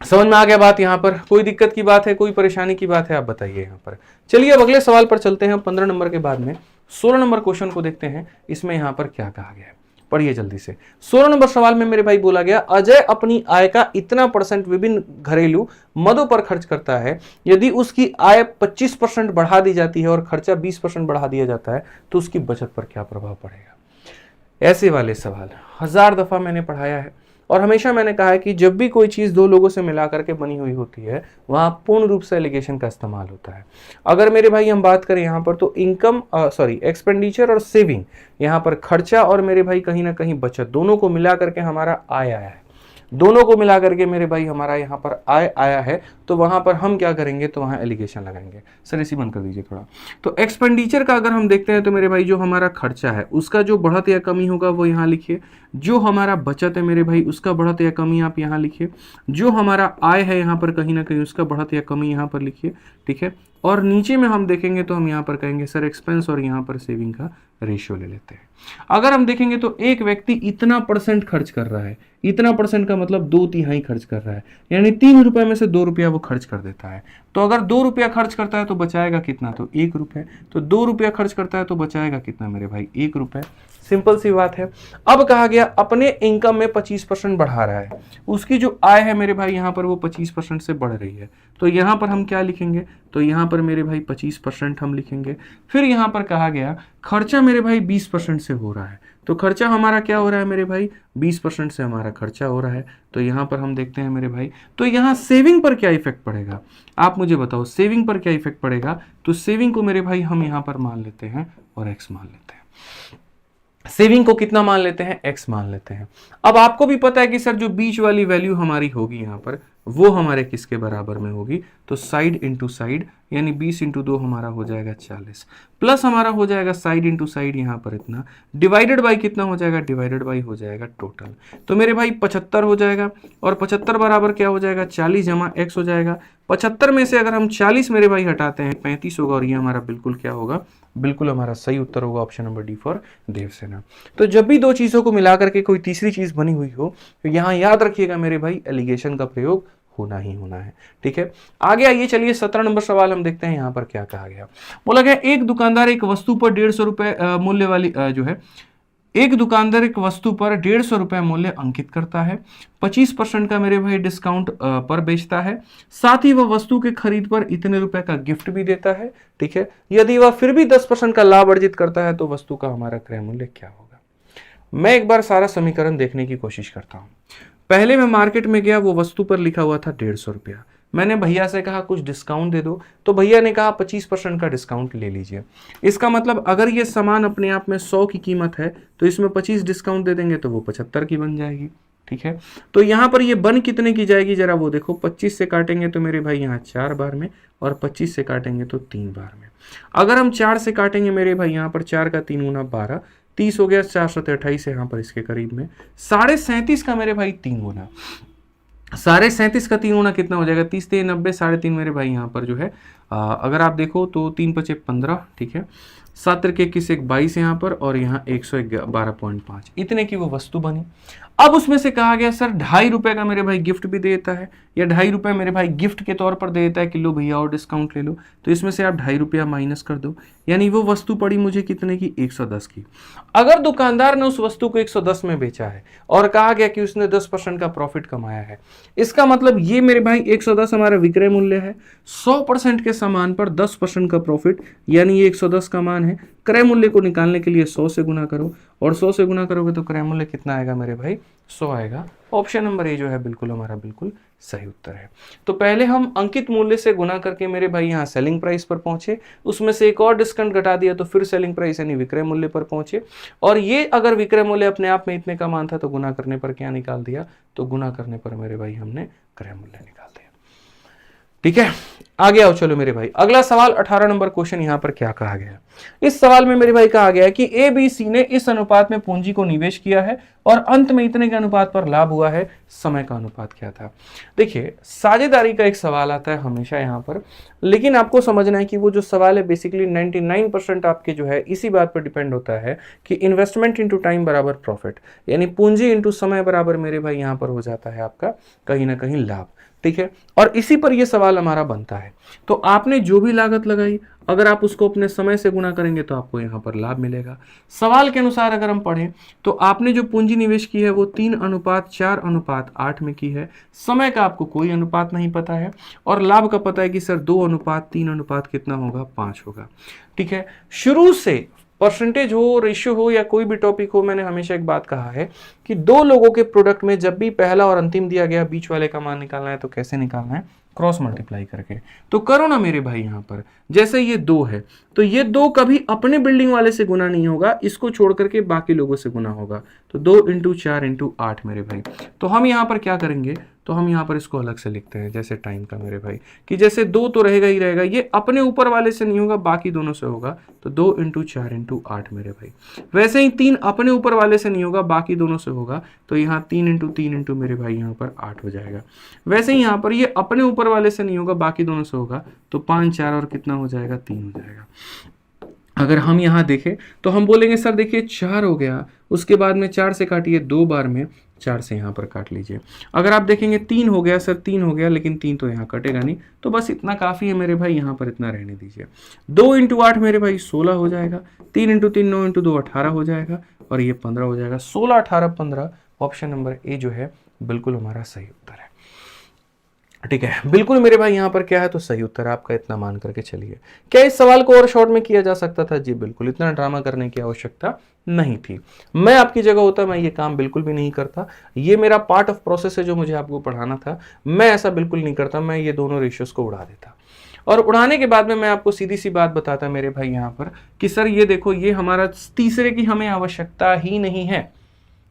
समझ में आ गया बात? यहाँ पर कोई दिक्कत की बात है, कोई परेशानी की बात है, आप बताइए यहाँ पर। चलिए अब अगले सवाल पर चलते हैं। 15 नंबर के बाद में 16 नंबर क्वेश्चन को देखते हैं, इसमें यहाँ पर क्या कहा गया है, पढ़िए जल्दी से। 16 नंबर सवाल में मेरे भाई बोला गया अजय अपनी आय का इतना % विभिन्न घरेलू मदों पर खर्च करता है। यदि उसकी आय 25% बढ़ा दी जाती है और खर्चा 20% बढ़ा दिया जाता है तो उसकी बचत पर क्या प्रभाव पड़ेगा? ऐसे वाले सवाल 1000 दफा मैंने पढ़ाया है और हमेशा मैंने कहा है कि जब भी कोई चीज 2 लोगों से मिला करके बनी हुई होती है वहां पूर्ण रूप से एलिगेशन का इस्तेमाल होता है। अगर मेरे भाई हम बात करें यहाँ पर तो एक्सपेंडिचर और सेविंग, यहाँ पर खर्चा और मेरे भाई कहीं ना कहीं बचत, दोनों को मिला करके हमारा आय आया है। दोनों को मिला करके मेरे भाई हमारा यहाँ पर आय आया है। तो वहां पर हम क्या करेंगे? तो वहां एलिगेशन लगाएंगे। सर इसी बंद कर दीजिए थोड़ा। तो एक्सपेंडिचर का अगर हम देखते हैं तो मेरे भाई जो हमारा खर्चा है उसका जो बढ़त या कमी होगा वो यहाँ लिखिए। जो हमारा बचत है मेरे भाई उसका बढ़त या कमी आप यहाँ लिखिए। जो हमारा आय है यहाँ पर कहीं ना कहीं उसका बढ़त या कमी यहाँ पर लिखिए। ठीक है, और नीचे में हम देखेंगे तो हम यहाँ पर कहेंगे सर एक्सपेंस और यहाँ पर सेविंग का रेशियो ले लेते हैं। अगर हम देखेंगे तो एक व्यक्ति इतना % खर्च कर रहा है, इतना % का मतलब 2/3 खर्च कर रहा है, यानी 3 रुपए में से 2 रुपया वो खर्च कर देता है। तो अगर 2 रुपया खर्च करता है तो बचाएगा कितना? तो 1 रुपये। तो 2 रुपया खर्च करता है तो बचाएगा कितना मेरे भाई? 1 रुपये। सिंपल सी बात है। अब कहा गया अपने इनकम में 25% बढ़ा रहा है, उसकी जो आय है मेरे भाई यहाँ पर वो 25% से बढ़ रही है, तो यहाँ पर हम क्या लिखेंगे, तो यहाँ पर मेरे भाई 25% हम लिखेंगे। फिर यहाँ पर कहा गया खर्चा मेरे भाई 20% से हो रहा है, तो खर्चा हमारा क्या हो रहा है मेरे भाई, 20% से हमारा खर्चा हो रहा है। तो यहाँ पर हम देखते हैं मेरे भाई, तो यहाँ सेविंग पर क्या इफेक्ट पड़ेगा, आप मुझे बताओ सेविंग पर क्या इफेक्ट पड़ेगा। तो सेविंग को मेरे भाई हम यहाँ पर मान लेते हैं और एक्स मान लेते हैं। सेविंग को कितना मान लेते हैं, एक्स मान लेते हैं। अब आपको भी पता है कि सर जो बीच वाली वैल्यू हमारी होगी यहाँ पर वो हमारे किसके बराबर में होगी, तो साइड इंटू साइड, यानी 20 इंटू 2 हमारा हो जाएगा 40, प्लस हमारा हो जाएगा साइड इंटू साइड यहाँ पर इतना, डिवाइडेड बाई कितना हो जाएगा, डिवाइडेड बाई हो जाएगा टोटल। तो मेरे भाई 75 हो जाएगा, और 75 बराबर क्या हो जाएगा, 40 जमा एक्स हो जाएगा। 75 में से अगर हम 40 मेरे भाई हटाते हैं 35 होगा, और ये हमारा बिल्कुल क्या होगा, बिल्कुल हमारा सही उत्तर होगा option number D for Devasena. तो जब भी दो चीजों को मिलाकर के कोई तीसरी चीज बनी हुई हो तो यहां याद रखिएगा मेरे भाई एलिगेशन का प्रयोग होना ही होना है। ठीक है, आगे आइए, चलिए 17 नंबर सवाल हम देखते हैं यहाँ पर क्या कहा गया। बोला गया एक दुकानदार एक वस्तु पर 150 रुपए मूल्य वाली जो है, एक दुकानदार एक वस्तु पर 150 रुपए मूल्य अंकित करता है, 25% का मेरे भाई डिस्काउंट पर बेचता है, साथ ही वह वस्तु के खरीद पर इतने रुपए का गिफ्ट भी देता है। ठीक है, यदि वह फिर भी 10% का लाभ अर्जित करता है तो वस्तु का हमारा क्रय मूल्य क्या होगा। मैं एक बार सारा समीकरण देखने की कोशिश करता हूं। पहले मैं मार्केट में गया, वो वस्तु पर लिखा हुआ था 150 रुपया, मैंने भैया से कहा कुछ डिस्काउंट दे दो, तो भैया ने कहा 25% का डिस्काउंट ले लीजिए। इसका मतलब अगर ये सामान अपने आप में 100 की कीमत है तो इसमें 25 डिस्काउंट दे देंगे तो वो 75 की बन जाएगी। ठीक है, तो यहाँ पर ये बन कितने की जाएगी जरा वो देखो, 25 से काटेंगे तो मेरे भाई यहाँ 4 बार में, और 25 से काटेंगे तो 3 बार में। अगर हम 4 से काटेंगे मेरे भाई यहाँ पर 4 का 3 गुना 12, 30 हो गया, 4 7 28 यहाँ पर इसके करीब में, 37.5 का मेरे भाई 3 गुना, 37.5 का 3 गुना कितना हो जाएगा, 30 3 90, 3.5 मेरे भाई यहाँ पर जो है अगर आप देखो तो 3 पचे 15, ठीक है, 7 के 21 एक 22 यहाँ पर, और यहाँ 112.5 इतने की वो वस्तु बनी। अब उसमें से कहा गया सर 2.5 रुपए का मेरे भाई गिफ्ट भी दे देता है, या 2.5 रुपए मेरे भाई गिफ्ट के तौर पर दे देता है कि लो भैया और डिस्काउंट ले लो, तो इसमें से आप 2.5 रुपया माइनस कर दो, यानी वो वस्तु पड़ी मुझे कितने की, 110 की। अगर दुकानदार ने उस वस्तु को 110 में बेचा है और कहा गया कि उसने 10% का प्रॉफिट कमाया है, इसका मतलब ये मेरे भाई 110 हमारा विक्रय मूल्य है, 100% के सामान पर 10% का प्रॉफिट, यानी ये 110 का मान है। क्रय मूल्य को निकालने के लिए 100 से गुना करो, और 100 से गुना करोगे तो क्रय मूल्य कितना आएगा मेरे भाई, 100 आएगा। ऑप्शन नंबर ए जो है बिल्कुल हमारा बिल्कुल सही उत्तर है। तो पहले हम अंकित मूल्य से गुना करके मेरे भाई यहाँ सेलिंग प्राइस पर पहुंचे, उसमें से एक और डिस्काउंट घटा दिया तो फिर सेलिंग प्राइस यानी विक्रय मूल्य पर पहुंचे, और ये अगर विक्रय मूल्य अपने आप में इतने का मान था तो गुना करने पर क्या निकाल दिया, तो गुना करने पर मेरे भाई हमने क्रय मूल्य निकाल दिया। ठीक है, आगे आओ चलो मेरे भाई, अगला सवाल 18 नंबर क्वेश्चन यहाँ पर क्या कहा गया। इस सवाल में मेरे भाई कहा गया है कि ए बी सी ने इस अनुपात में पूंजी को निवेश किया है और अंत में इतने के अनुपात पर लाभ हुआ है, समय का अनुपात क्या था। देखिए साझेदारी का एक सवाल आता है हमेशा यहाँ पर, लेकिन आपको समझना है कि वो जो सवाल है बेसिकली 99% आपके जो है इसी बात पर डिपेंड होता है कि इन्वेस्टमेंट इंटू टाइम बराबर प्रॉफिट, यानी पूंजी इंटू समय बराबर मेरे भाई यहाँ पर हो जाता है आपका कहीं ना कहीं लाभ। ठीक है, और इसी पर यह सवाल हमारा बनता है। तो आपने जो भी लागत लगाई अगर आप उसको अपने समय से गुना करेंगे तो आपको यहां पर लाभ मिलेगा। सवाल के अनुसार अगर हम पढ़ें तो आपने जो पूंजी निवेश की है वो 3:4:8 में की है, समय का आपको कोई अनुपात नहीं पता है, और लाभ का पता है कि सर 2:3 कितना होगा, 5 होगा। ठीक है, शुरू से परसेंटेज हो, रेशियो हो या कोई भी टॉपिक हो, मैंने हमेशा एक बात कहा है कि दो लोगों के प्रोडक्ट में जब भी पहला और अंतिम दिया गया बीच वाले का मान निकालना है तो कैसे निकालना है, क्रॉस मल्टीप्लाई करके। तो करो ना मेरे भाई, यहां पर जैसे ये 2 है तो ये 2 कभी अपने बिल्डिंग वाले से गुना नहीं होगा, इसको छोड़ करके बाकी लोगों से गुना होगा, तो 2 × 4 × 8 मेरे भाई। तो हम यहां पर क्या करेंगे, तो हम यहां पर इसको अलग से लिखते हैं जैसे टाइम का मेरे भाई, कि जैसे 2 तो रहेगा ही रहेगा, ये अपने ऊपर वाले से नहीं होगा बाकी दोनों से होगा, तो 2 × 4 × 8 मेरे भाई। वैसे ही 3 अपने ऊपर वाले से नहीं होगा बाकी दोनों से होगा, तो यहाँ 3 × 3 × मेरे भाई यहाँ पर 8 हो जाएगा। वैसे ही यहाँ पर ये अपने ऊपर वाले से नहीं होगा बाकी दोनों से होगा, तो 5 4 और कितना हो जाएगा, 3 हो जाएगा। अगर हम यहाँ देखें तो हम बोलेंगे सर देखिए 4 हो गया, उसके बाद में 4 से काटिए 2 बार में, 4 से यहाँ पर काट लीजिए। अगर आप देखेंगे 3 हो गया सर, 3 हो गया, लेकिन 3 तो यहाँ कटेगा नहीं, तो बस इतना काफ़ी है मेरे भाई, यहाँ पर इतना रहने दीजिए। 2 इंटू 8 मेरे भाई 16 हो जाएगा, 3 इंटू 3 9 इंटू 2 18 हो जाएगा, और ये 15 हो जाएगा। 16 18 15, ऑप्शन नंबर ए जो है बिल्कुल हमारा सही उत्तर है। ठीक है, बिल्कुल मेरे भाई यहाँ पर क्या है, तो सही उत्तर आपका, इतना मान करके चलिए। क्या इस सवाल को और शॉर्ट में किया जा सकता था? जी बिल्कुल, इतना ड्रामा करने की आवश्यकता नहीं थी। मैं आपकी जगह होता मैं ये काम बिल्कुल भी नहीं करता। ये मेरा पार्ट ऑफ प्रोसेस है जो मुझे आपको पढ़ाना था, मैं ऐसा बिल्कुल नहीं करता। मैं ये दोनों रेशियोज को उड़ा देता, और उड़ाने के बाद में मैं आपको सीधी सी बात बताता मेरे भाई यहाँ पर कि सर ये देखो, ये हमारा तीसरे की हमें आवश्यकता ही नहीं है,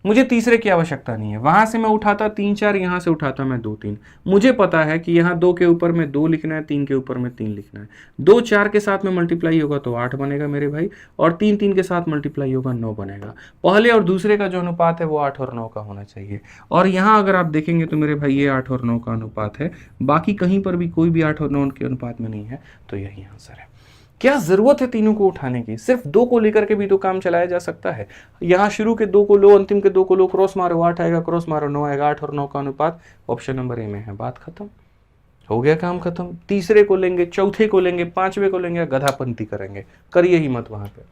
मुझे तीसरे की आवश्यकता नहीं है। वहां से मैं उठाता 3 4, यहां से उठाता मैं 2 3। मुझे पता है कि यहाँ 2 के ऊपर में 2 लिखना है, 3 के ऊपर में 3 लिखना है। 2 4 के साथ में मल्टीप्लाई होगा तो 8 बनेगा मेरे भाई, और 3 3 के साथ मल्टीप्लाई होगा 9 बनेगा। पहले और दूसरे का जो अनुपात है वो 8 और 9 का होना चाहिए। और यहाँ अगर आप देखेंगे तो मेरे भाई ये 8 और 9 का अनुपात है, बाकी कहीं पर भी कोई भी 8 और 9 के अनुपात में नहीं है, तो यही आंसर है। क्या जरूरत है तीनों को उठाने की? सिर्फ 2 को लेकर के भी तो काम चलाया जा सकता है। यहाँ शुरू के 2 को लो, अंतिम के 2 को लो, क्रॉस मारो 8 आएगा, क्रॉस मारो 9 आएगा। 8 और 9 का अनुपात ऑप्शन नंबर ए में है। बात खत्म, हो गया काम खत्म। तीसरे को लेंगे, चौथे को लेंगे, पांचवे को लेंगे, गधापंती करेंगे, करिए ही मत वहां पे।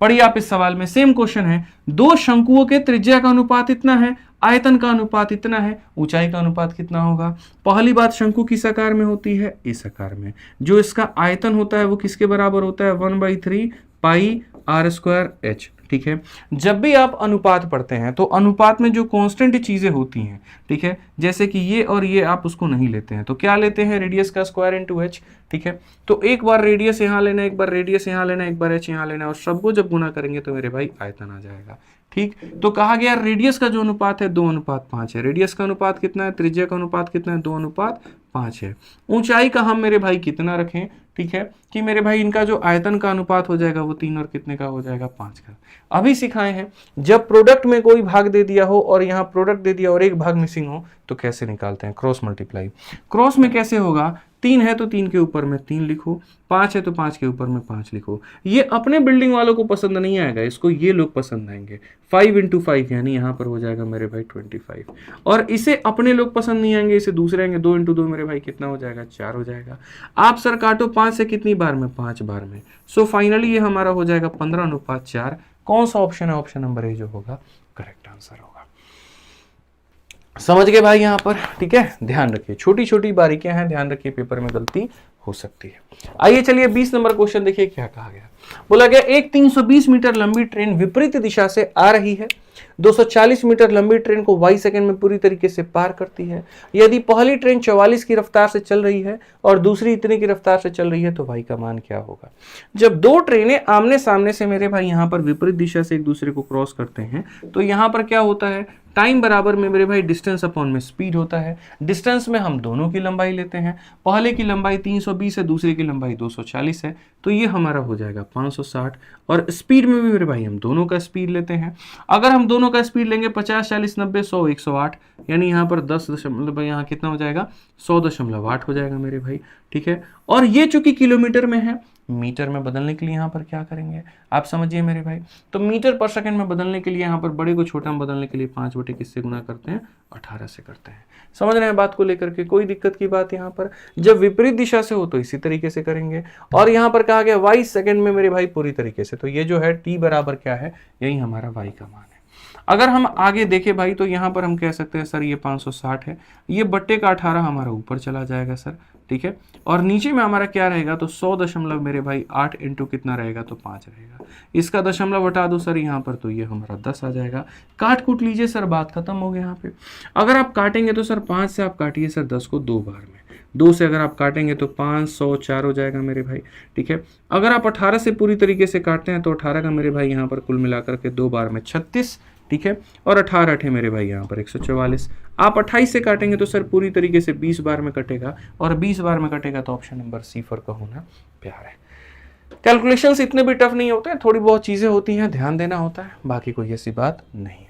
पढ़िए आप इस सवाल में, सेम क्वेश्चन है। 2 शंकुओं के त्रिज्या का अनुपात इतना है, आयतन का अनुपात इतना है, ऊंचाई का अनुपात कितना होगा? पहली बात, शंकु किस आकार में होती है? इस आकार में। जो इसका आयतन होता है वो किसके बराबर होता है? 1/3 पाई r² h। ठीक है, जब भी आप अनुपात पढ़ते हैं तो अनुपात में जो कांस्टेंट चीजें होती हैं, ठीक है, जैसे कि ये और ये, आप उसको नहीं लेते हैं, तो क्या लेते हैं? रेडियस का स्क्वायर इनटू h। ठीक है, तो एक बार रेडियस यहाँ लेना, एक बार रेडियस यहाँ लेना, एक बार h यहाँ लेना, और सबको जब गुना करेंगे तो मेरे भाई आयतन आ जाएगा। ठीक, तो कहा गया रेडियस का जो अनुपात है 2:5 है। रेडियस का अनुपात कितना है? त्रिज्या का अनुपात कितना है? 2:5 है। ऊंचाई का हम मेरे भाई कितना रखें? ठीक है, कि मेरे भाई इनका जो आयतन का अनुपात हो जाएगा वो 3 और कितने का हो जाएगा? 5 का। अभी सिखाए हैं, जब प्रोडक्ट में कोई भाग दे दिया हो और यहाँ प्रोडक्ट दे दिया और एक भाग मिसिंग हो तो कैसे निकालते हैं? Cross multiply. क्रॉस में कैसे होगा? 3 है तो 3 के ऊपर में 3 लिखो, 5 है तो 5 के ऊपर में 5 लिखो। ये अपने बिल्डिंग वालों को पसंद नहीं आएगा, इसको ये लोग पसंद आएंगे। 5 इंटू 5 यानी यहाँ पर हो जाएगा मेरे भाई 25, और इसे अपने लोग पसंद नहीं आएंगे, इसे दूसरे आएंगे। 2 इंटू 2 मेरे भाई कितना हो जाएगा? 4 हो जाएगा। आप सर काटो 5 से कितनी बार में? 5 बार में। सो फाइनली ये हमारा हो जाएगा 15:4। कौन सा ऑप्शन है? ऑप्शन नंबर ए जो होगा करेक्ट आंसर होगा। समझ गए भाई यहाँ पर? ठीक है, ध्यान रखिए, छोटी छोटी बारीकियां हैं, ध्यान रखिए, पेपर में गलती हो सकती है। आइए चलिए 20 नंबर क्वेश्चन देखिए क्या कहा गया। बोला गया एक 320 मीटर लंबी ट्रेन विपरीत दिशा से आ रही है। 240 मीटर लंबी ट्रेन को y सेकंड में पूरी तरीके से पार करती है। यदि पहली ट्रेन 44 की रफ्तार से चल रही है और दूसरी इतने की रफ्तार से चल रही है तो y का मान क्या होगा? जब 2 ट्रेनें आमने सामने से मेरे भाई यहाँ पर विपरीत दिशा से एक दूसरे को क्रॉस करते हैं तो यहाँ पर क्या होता है? टाइम बराबर में मेरे भाई डिस्टेंस अपॉन में स्पीड होता है। डिस्टेंस में हम दोनों की लंबाई लेते हैं, पहले की लंबाई 320 है, दूसरे की लंबाई 240 है, तो ये हमारा हो जाएगा 560। और स्पीड में भी मेरे भाई हम दोनों का स्पीड लेते हैं। अगर हम दोनों का स्पीड लेंगे 50 40 90 100 108, यानी यहाँ पर 10 दशमलव, यहाँ कितना हो जाएगा? 100.8 हो जाएगा मेरे भाई। ठीक है, और ये चूंकि किलोमीटर में है, मीटर में बदलने के लिए यहाँ पर क्या करेंगे आप समझिए मेरे भाई? तो मीटर पर सेकंड में बदलने के लिए यहाँ पर बड़े को छोटा में बदलने के लिए 5 बटे किससे गुना करते हैं? 18 से करते हैं। समझ रहे हैं बात को लेकर के? कोई दिक्कत की बात यहाँ पर? जब विपरीत दिशा से हो तो इसी तरीके से करेंगे। और यहाँ पर कहा गया y सेकंड में मेरे भाई पूरी तरीके से, तो ये जो है t बराबर क्या है? यही हमारा y का मान है। अगर हम आगे देखें भाई तो यहाँ पर हम कह सकते हैं सर ये 560 है, ये बट्टे का 18 हमारा ऊपर चला जाएगा सर। ठीक है, और नीचे में हमारा क्या रहेगा? तो 100 दशमलव मेरे भाई 8 इंटू कितना रहेगा? तो 5 रहेगा। इसका दशमलव हटा दो सर यहाँ पर, तो ये हमारा 10 आ जाएगा। काट कूट लीजिए सर, बात खत्म हो गई यहाँ पे। अगर आप काटेंगे तो सर 5 से आप काटिए सर 10 को 2 बार में, 2 से अगर आप काटेंगे तो 504 हो जाएगा मेरे भाई। ठीक है, अगर आप 18 से पूरी तरीके से काटते हैं तो 18 का मेरे भाई यहाँ पर कुल मिलाकर के 2 बार में 36। ठीक है, और 18 अठे मेरे भाई यहाँ पर 144। आप 28 से काटेंगे तो सर पूरी तरीके से 20 बार में कटेगा, और 20 बार में कटेगा तो ऑप्शन नंबर सी फॉर का होना प्यार है। कैलकुलेशंस इतने भी टफ नहीं होते हैं, थोड़ी बहुत चीजें होती हैं, ध्यान देना होता है, बाकी कोई ऐसी बात नहीं है।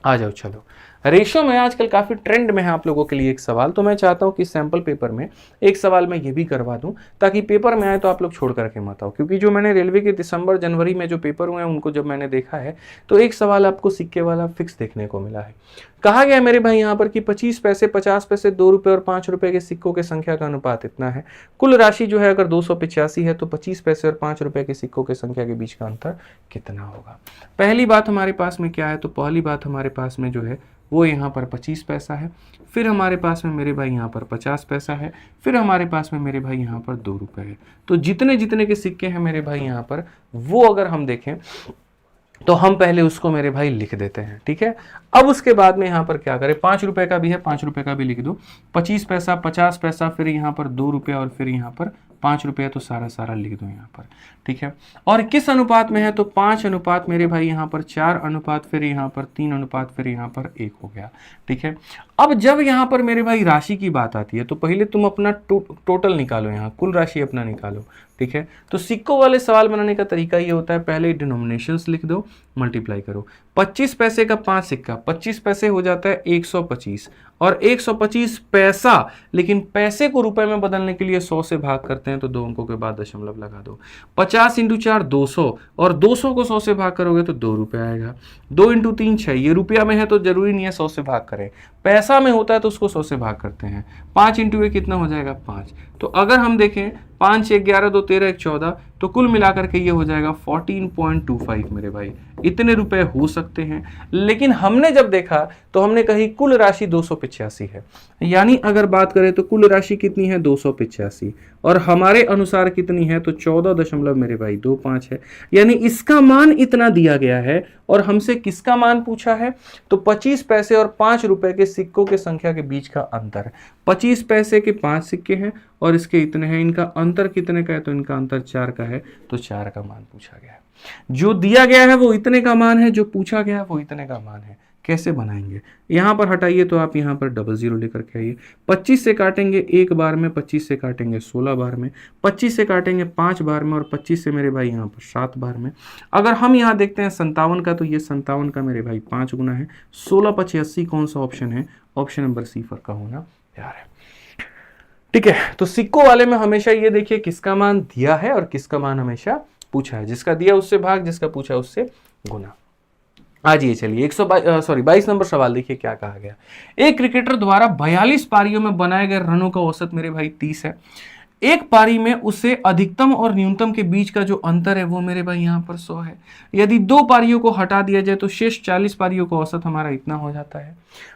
आ जाओ चलो रेशो में आजकल काफी ट्रेंड में है आप लोगों के लिए एक सवाल, तो मैं चाहता हूं कि सैंपल पेपर में एक सवाल मैं ये भी करवा दूं ताकि पेपर में आए तो आप लोग छोड़ करके मत आओ। क्योंकि जो मैंने रेलवे के दिसंबर जनवरी में जो पेपर हुए हैं उनको जब मैंने देखा है तो एक सवाल आपको सिक्के वाला फिक्स देखने को मिला है। कहा गया मेरे भाई यहाँ पर कि 25 पैसे, 50 पैसे, 2 रुपए और 5 रुपए के सिक्कों के संख्या का अनुपात इतना है। कुल राशि जो है अगर 285 है तो 25 पैसे और 5 रुपए के सिक्कों के संख्या के बीच का अंतर कितना होगा। पहली बात हमारे पास में क्या है, तो पहली बात हमारे पास में जो है वो यहाँ पर 25 पैसा है, फिर हमारे पास में मेरे भाई यहाँ पर 50 पैसा है, फिर हमारे पास में मेरे भाई यहाँ पर 2 रुपए है। तो जितने जितने के सिक्के हैं मेरे भाई यहाँ पर वो अगर हम देखें तो हम पहले उसको मेरे भाई लिख देते हैं, ठीक है। अब उसके बाद में यहाँ पर क्या करें, 5 रुपए का भी है, 5 रुपए का भी लिख दो, 25 पैसा, 50 पैसा, फिर यहाँ पर 2 रुपया और फिर यहाँ पर 5 रुपया, तो सारा सारा लिख दो यहाँ पर, ठीक है। और किस अनुपात में है, तो 5 अनुपात मेरे भाई यहाँ पर 4 अनुपात, फिर यहाँ पर 3 अनुपात, फिर यहाँ पर 1 हो गया, ठीक है। अब जब यहाँ पर मेरे भाई राशि की बात आती है तो पहले तुम अपना टोटल निकालो, यहाँ कुल राशि अपना निकालो, ठीक है। तो सिक्कों वाले सवाल बनाने का तरीका ये होता है, पहले डिनोमिनेशंस लिख दो, मल्टीप्लाई करो। 25 पैसे का 5 सिक्का, 25 पैसे हो जाता है 125 और 125 पैसा, लेकिन पैसे को रुपए में बदलने के लिए 100 से भाग करते हैं तो 2 अंकों के बाद दशमलव लगा दो। 50 × 4 200 और 200 को 100 से भाग करोगे तो 2 रुपये आएगा। 2 × 3 6, ये रुपया में है तो जरूरी नहीं है 100 से भाग करें, पैसा में होता है तो उसको 100 से भाग करते हैं। 5 × 1 कितना हो जाएगा 5। तो अगर हम देखें 5 1 11 2 13 1 14, तो कुल मिलाकर के ये हो जाएगा 14.25 मेरे भाई, इतने रुपए हो सकते हैं। लेकिन हमने जब देखा तो हमने कही कुल राशि 285 है, यानी अगर बात करें तो कुल राशि कितनी है 285 और हमारे अनुसार कितनी है तो 14 दशमलव मेरे भाई 25 है, यानी इसका मान इतना दिया गया है। और हमसे किसका मान पूछा है, तो 25 पैसे और 5 रुपए के सिक्कों के संख्या के बीच का अंतर। 25 पैसे के 5 सिक्के हैं और इसके इतने हैं, इनका अंतर कितने का है, तो इनका अंतर 4 का है, तो 4 का मान पूछा गया है। जो दिया गया है वो इतने का मान है, जो पूछा गया है वो इतने का मान है। कैसे बनाएंगे, यहां पर हटाइए तो आप यहां पर 00 लेकर के आइए। 25 से काटेंगे 1 बार में, 25 से काटेंगे 16 बार में, 25 से काटेंगे 5 बार में और 25 से मेरे भाई यहाँ पर 7 बार में। अगर हम यहाँ देखते हैं 57 का, तो ये 57 का मेरे भाई 5 गुना है। 16 5 80 कौन सा ऑप्शन है, ऑप्शन नंबर सी पर का होना प्यार है, ठीक है। तो सिक्कों वाले में हमेशा ये देखिए किसका मान दिया है और किसका मान हमेशा पूछा है, जिसका दिया उससे भाग, जिसका पूछा उससे गुना। आज ये चलिए 22 नंबर सवाल देखिए क्या कहा गया। एक क्रिकेटर द्वारा 42 पारियों में बनाए गए रनों का औसत मेरे भाई 30 है। एक पारी में उसे अधिकतम और न्यूनतम के बीच का जो अंतर है वो मेरे भाई यहाँ पर 100 है। यदि 2 पारियों को हटा दिया जाए तो शेष 40 पारियों का औसत हमारा इतना हो जाता है,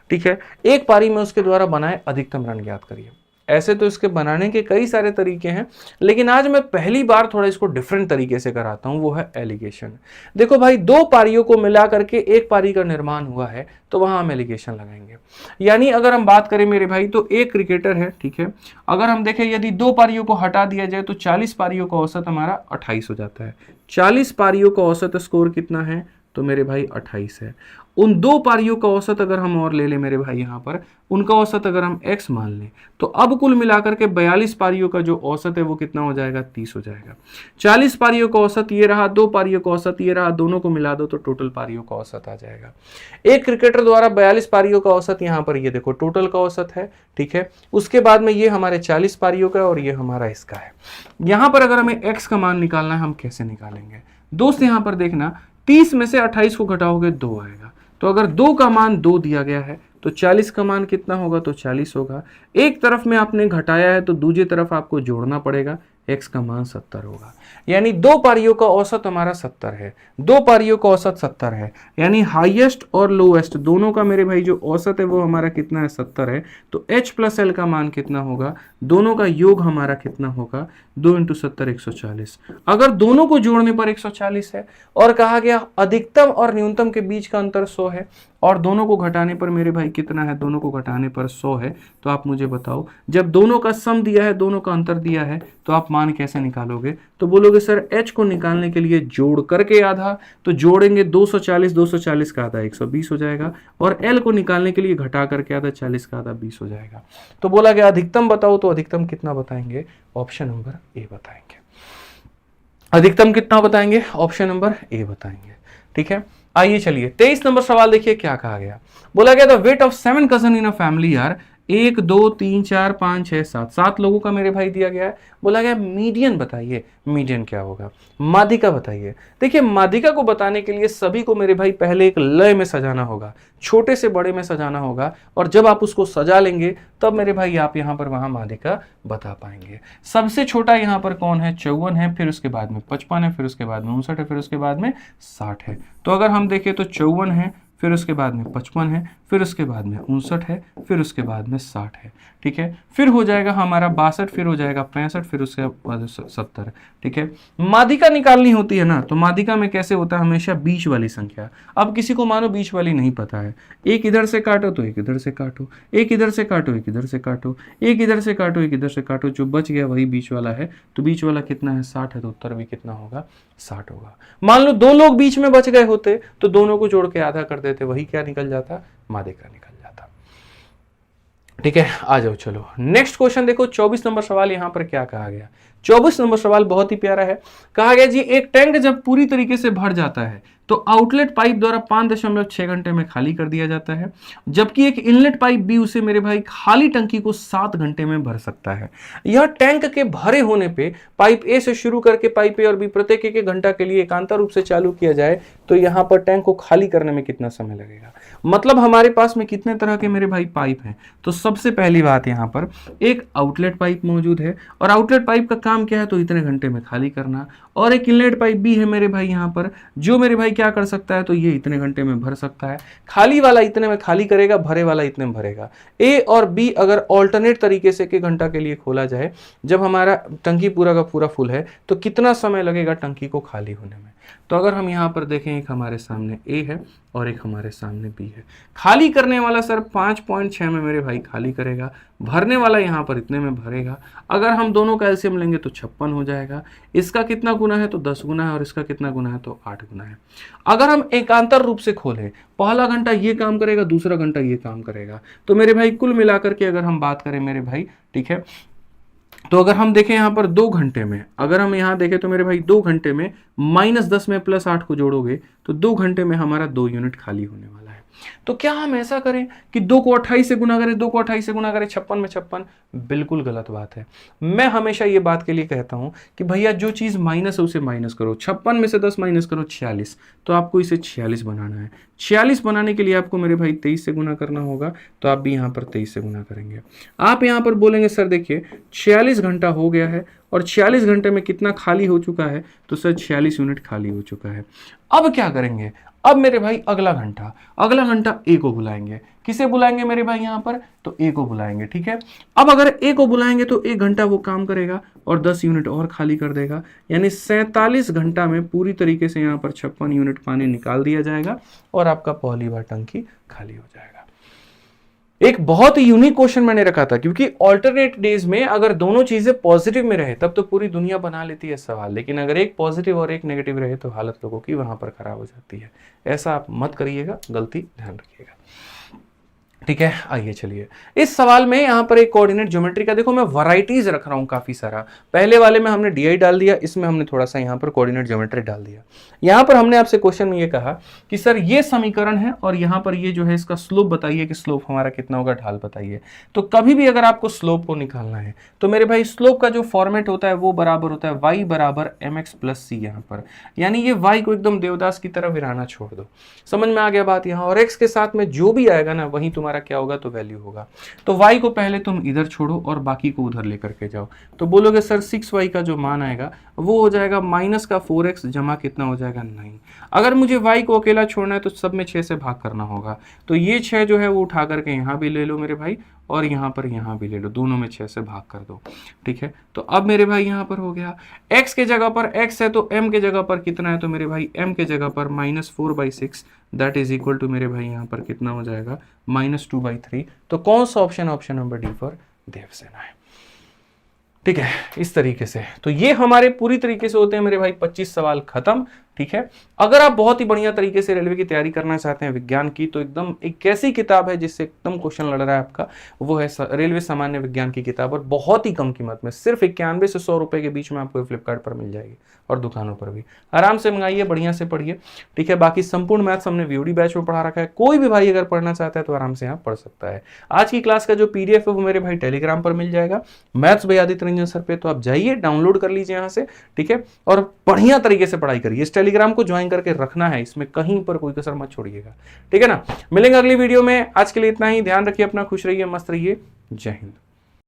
ठीक है। एक पारी में उसके द्वारा बनाए अधिकतम रन ज्ञात करिए। ऐसे तो इसके बनाने के कई सारे तरीके हैं, लेकिन आज मैं पहली बार थोड़ा इसको डिफरेंट तरीके से कराता हूं, वो है एलिगेशन। देखो भाई 2 पारियों को मिला करके एक पारी का निर्माण हुआ है तो वहां हम एलिगेशन लगाएंगे। यानी अगर हम बात करें मेरे भाई तो एक क्रिकेटर है, ठीक है। अगर हम देखें यदि 2 पारियों को हटा दिया जाए तो 40 पारियों का औसत हमारा 28 हो जाता है। 40 पारियों का औसत स्कोर कितना है, तो मेरे भाई 28 है। उन 2 पारियों का औसत अगर हम और ले लें मेरे भाई यहाँ पर, उनका औसत अगर हम x मान लें तो अब कुल मिलाकर के 42 पारियों का जो औसत है वो कितना हो जाएगा 30 हो जाएगा। 40 पारियों का औसत ये रहा, 2 पारियों का औसत ये रहा, दोनों को मिला दो तो टोटल पारियों का औसत आ जाएगा। एक क्रिकेटर द्वारा 42 पारियों का औसत यहाँ पर ये देखो टोटल का औसत है, ठीक है। उसके बाद में ये हमारे 40 पारियों का और ये हमारा इसका है। यहाँ पर अगर हमें x का मान निकालना है, हम कैसे निकालेंगे दोस्त, यहाँ पर देखना 30 में से 28 को घटाओगे 2 आएगा। तो अगर 2 का मान 2 दिया गया है तो 40 का मान कितना होगा, तो 40 होगा। एक तरफ में आपने घटाया है तो दूसरी तरफ आपको जोड़ना पड़ेगा, x का मान 70 होगा। यानी 2 पारियों का औसत हमारा 70 है, 2 पारियों का औसत 70 है, यानी हाईएस्ट और लोएस्ट दोनों का मेरे भाई जो औसत है वो हमारा कितना है 70 है। तो h + l का मान कितना होगा, दोनों का योग हमारा कितना होगा, 2 × 70 140। अगर दोनों को जोड़ने पर 140 है और कहा गया अधिकतम और न्यूनतम के बीच का अंतर 100 है और दोनों को घटाने पर मेरे भाई कितना है, दोनों को घटाने पर 100 है। तो आप मुझे बताओ जब दोनों का सम दिया है, दोनों का अंतर दिया है, तो आप मान कैसे निकालोगे, तो बोलोगे सर h को निकालने के लिए जोड़ करके आधा, तो जोड़ेंगे 240 का आधा 120 हो जाएगा और l को निकालने के लिए घटा करके आधा 40 का आधा 20 हो जाएगा। तो बोला गया अधिकतम बताओ, तो अधिकतम कितना बताएंगे, ऑप्शन नंबर ए बताएंगे। अधिकतम कितना बताएंगे, ऑप्शन नंबर ए बताएंगे, ठीक है। आइए चलिए 23 नंबर सवाल देखिए क्या कहा गया। बोला गया the weight of 7 cousin in a family यार, 1 2 3 4 5 6 7, 7 लोगों का मेरे भाई दिया गया है। बोला गया मीडियन बताइए, मीडियन क्या होगा, माध्यिका बताइए। देखिए माध्यिका को बताने के लिए सभी को मेरे भाई पहले एक लय में सजाना होगा, छोटे से बड़े में सजाना होगा, और जब आप उसको सजा लेंगे तब मेरे भाई आप यहां पर वहां माध्यिका बता पाएंगे। सबसे छोटा यहां पर कौन है, 54 है, फिर उसके बाद में 55 है, फिर उसके बाद में 59 है, फिर उसके बाद में 60 है। तो अगर हम देखें तो 54 है, फिर उसके बाद में 55 है, फिर उसके बाद में 59 है, फिर उसके बाद में 60 है। ठीक है, फिर हो जाएगा हमारा 62, फिर हो जाएगा 65, फिर उसके बाद 70। ठीक है, माध्यिका निकालनी होती है ना, तो माध्यिका में कैसे होता है, हमेशा बीच वाली संख्या। अब किसी को मानो बीच वाली नहीं पता है, एक इधर से काटो तो एक इधर से काटो, एक इधर से काटो एक इधर से काटो, एक इधर से काटो एक इधर से काटो, जो बच गया वही बीच वाला है। तो बीच वाला कितना है, 60 है, तो उत्तर भी कितना होगा, 60 होगा। मान लो 2 लोग बीच में बच गए होते तो दोनों को जोड़ के आधा कर देते, वही क्या निकल जाता, माध्यिका निकल जाता। ठीक है, आ जाओ चलो नेक्स्ट क्वेश्चन देखो। 24 नंबर सवाल यहां पर क्या कहा गया। 24 नंबर सवाल बहुत ही प्यारा है। कहा गया जी एक टैंक जब पूरी तरीके से भर जाता है तो आउटलेट पाइप द्वारा 5.6 घंटे में खाली कर दिया जाता है, जबकि एक इनलेट पाइप भी उसे मेरे भाई खाली टंकी को 7 घंटे में भर सकता है। यह टैंक के भरे होने पे पाइप ए से शुरू करके पाइप ए और बी प्रत्येक एक घंटा के लिए एकांतर रूप से चालू किया जाए तो यहां पर टैंक को खाली करने में कितना समय लगेगा। मतलब हमारे पास में कितने तरह के मेरे भाई पाइप हैं। तो सबसे पहली बात यहां पर एक आउटलेट पाइप मौजूद है, और आउटलेट पाइप का काम क्या है, तो इतने घंटे में खाली करना। और एक इनलेट पाइप भी है मेरे भाई यहां पर, जो मेरे भाई क्या कर सकता है, तो ये इतने घंटे में भर सकता है। खाली वाला इतने में खाली करेगा, भरे वाला इतने में भरेगा। ए और बी अगर ऑल्टरनेट तरीके से एक घंटा के लिए खोला जाए, जब हमारा टंकी पूरा का पूरा फुल है, तो कितना समय लगेगा टंकी को खाली होने में। तो अगर हम यहां पर देखें, एक हमारे सामने ए है और एक हमारे सामने बी है। खाली करने वाला सर 5.6 में मेरे भाई खाली करेगा, भरने वाला यहां पर इतने में भरेगा। अगर हम दोनों का एलसीएम लेंगे तो 56 हो जाएगा। इसका कितना गुना है, तो 10 गुना है, और इसका कितना गुना है, तो 8 गुना है। अगर हम एकांतर रूप से खोलें, पहला घंटा ये काम करेगा, दूसरा घंटा ये काम करेगा, तो मेरे भाई कुल मिलाकर के अगर हम बात करें मेरे भाई, ठीक है, तो अगर हम देखें यहां पर 2 घंटे में, अगर हम यहां देखें तो मेरे भाई 2 घंटे में -10 में +8 को जोड़ोगे तो 2 घंटे में हमारा 2 यूनिट खाली होने वाला है। तो क्या हम ऐसा करें कि 2 को 28 से गुना करें, 2 को 28 से गुना करें, 56 में 56? बिल्कुल गलत बात है। मैं हमेशा ये बात के लिए कहता हूं कि भैया जो चीज माइनस है उसे माइनस करो। 56 में से 10 माइनस करो, 46, तो आपको इसे 46 बनाना है। 46 बनाने के लिए आपको मेरे भाई 23 से गुना करना होगा, तो आप भी यहां पर 23 से गुना करेंगे। आप यहां पर बोलेंगे सर देखिए 46 घंटा हो गया है, और 46 घंटे में कितना खाली हो चुका है, तो सर 46 यूनिट खाली हो चुका है। अब क्या करेंगे, अब मेरे भाई अगला घंटा ए को बुलाएंगे। किसे बुलाएंगे मेरे भाई यहां पर, तो ए को बुलाएंगे। ठीक है, अब अगर ए को बुलाएंगे तो 1 घंटा वो काम करेगा और 10 यूनिट और खाली कर देगा, यानी 47 घंटा में पूरी तरीके से यहां पर 56 यूनिट पानी निकाल दिया जाएगा और आपका पहली बार टंकी खाली हो जाएगा। एक बहुत ही यूनिक क्वेश्चन मैंने रखा था, क्योंकि ऑल्टरनेट डेज में अगर दोनों चीजें पॉजिटिव में रहे तब तो पूरी दुनिया बना लेती है सवाल, लेकिन अगर एक पॉजिटिव और एक नेगेटिव रहे तो हालत लोगों की वहां पर खराब हो जाती है। ऐसा आप मत करिएगा, गलती ध्यान रखिएगा। ठीक है, आइए चलिए इस सवाल में यहां पर एक कोऑर्डिनेट ज्योमेट्री का देखो मैं वैरायटीज रख रहा हूं काफी सारा। पहले वाले में हमने डीआई डाल दिया, इसमें हमने थोड़ा सा यहां पर कोऑर्डिनेट ज्योमेट्री डाल दिया। यहां पर हमने आपसे क्वेश्चन में ये कहा कि सर ये समीकरण है और यहां पर ये जो है इसका स्लोप बताइए कि स्लोप हमारा कितना होगा, ढाल बताइए। तो कभी भी अगर आपको स्लोप को निकालना है तो मेरे भाई स्लोप का जो फॉर्मेट होता है वो बराबर होता है y बराबर mx + c। यहां पर यानी ये y को एकदम देवदास की तरह विराना छोड़ दो। समझ में आ गया बात यहां, और x के साथ में जो भी आएगा ना वही तुम्हारा क्या होगा, तो वैल्यू होगा। तो y को पहले तुम इधर छोड़ो और बाकी को उधर लेकर के जाओ, तो बोलोगे सर 6y का जो मान आएगा वो हो जाएगा माइनस का 4x जमा कितना हो जाएगा 9। अगर मुझे y को अकेला छोड़ना है तो सब में 6 से भाग करना होगा, तो ये 6 जो है वो उठा करके यहाँ भी ले लो मेरे भाई, और यहाँ पर यहाँ भी ले लो, दोनों में 6 से भाग कर दो। ठीक है, तो अब मेरे भाई यहाँ पर हो गया x के जगह पर x है तो m के जगह पर कितना है, तो मेरे भाई m के जगह पर -4/6 दैट इज इक्वल टू मेरे भाई यहाँ पर कितना हो जाएगा -2/3। तो कौन सा option, option number D for Devasena है। ठीक है, इस तरीके से तो ये हमारे पूरी तरीके से होते हैं मेरे भाई 25 सवाल खत्म। ठीक है। अगर आप बहुत ही बढ़िया तरीके से रेलवे की तैयारी करना चाहते हैं विज्ञान की, तो एकदम एक ऐसी किताब है जिससे एकदम क्वेश्चन लड़ रहा है आपका, वो है रेलवे सामान्य विज्ञान की किताब, और बहुत ही कम कीमत में, सिर्फ 91 से 100 रुपए के बीच में आपको फ्लिपकार्ट पर मिल जाएगी और दुकानों पर भी। आराम से मंगाइए, बढ़िया से पढ़िए, ठीक है। बाकी संपूर्ण मैथ्स हमने वीओडी बैच में पढ़ा रखा है, कोई भी भाई अगर पढ़ना चाहता है तो आराम से यहाँ पढ़ सकता है। आज की क्लास का जो पीडीएफ है वो मेरे भाई टेलीग्राम पर मिल जाएगा, maths by Aditya Ranjan sir पे, तो आप जाइए डाउनलोड कर लीजिए यहाँ से, ठीक है, और बढ़िया तरीके से पढ़ाई करिए। इस टेलीग्राम को ज्वाइन करके रखना है, इसमें कहीं पर कोई कसर मत छोड़िएगा, ठीक है ना। मिलेंगे अगली वीडियो में, आज के लिए इतना ही। ध्यान रखिए अपना, खुश रहिए, मस्त रहिए, जय हिंद।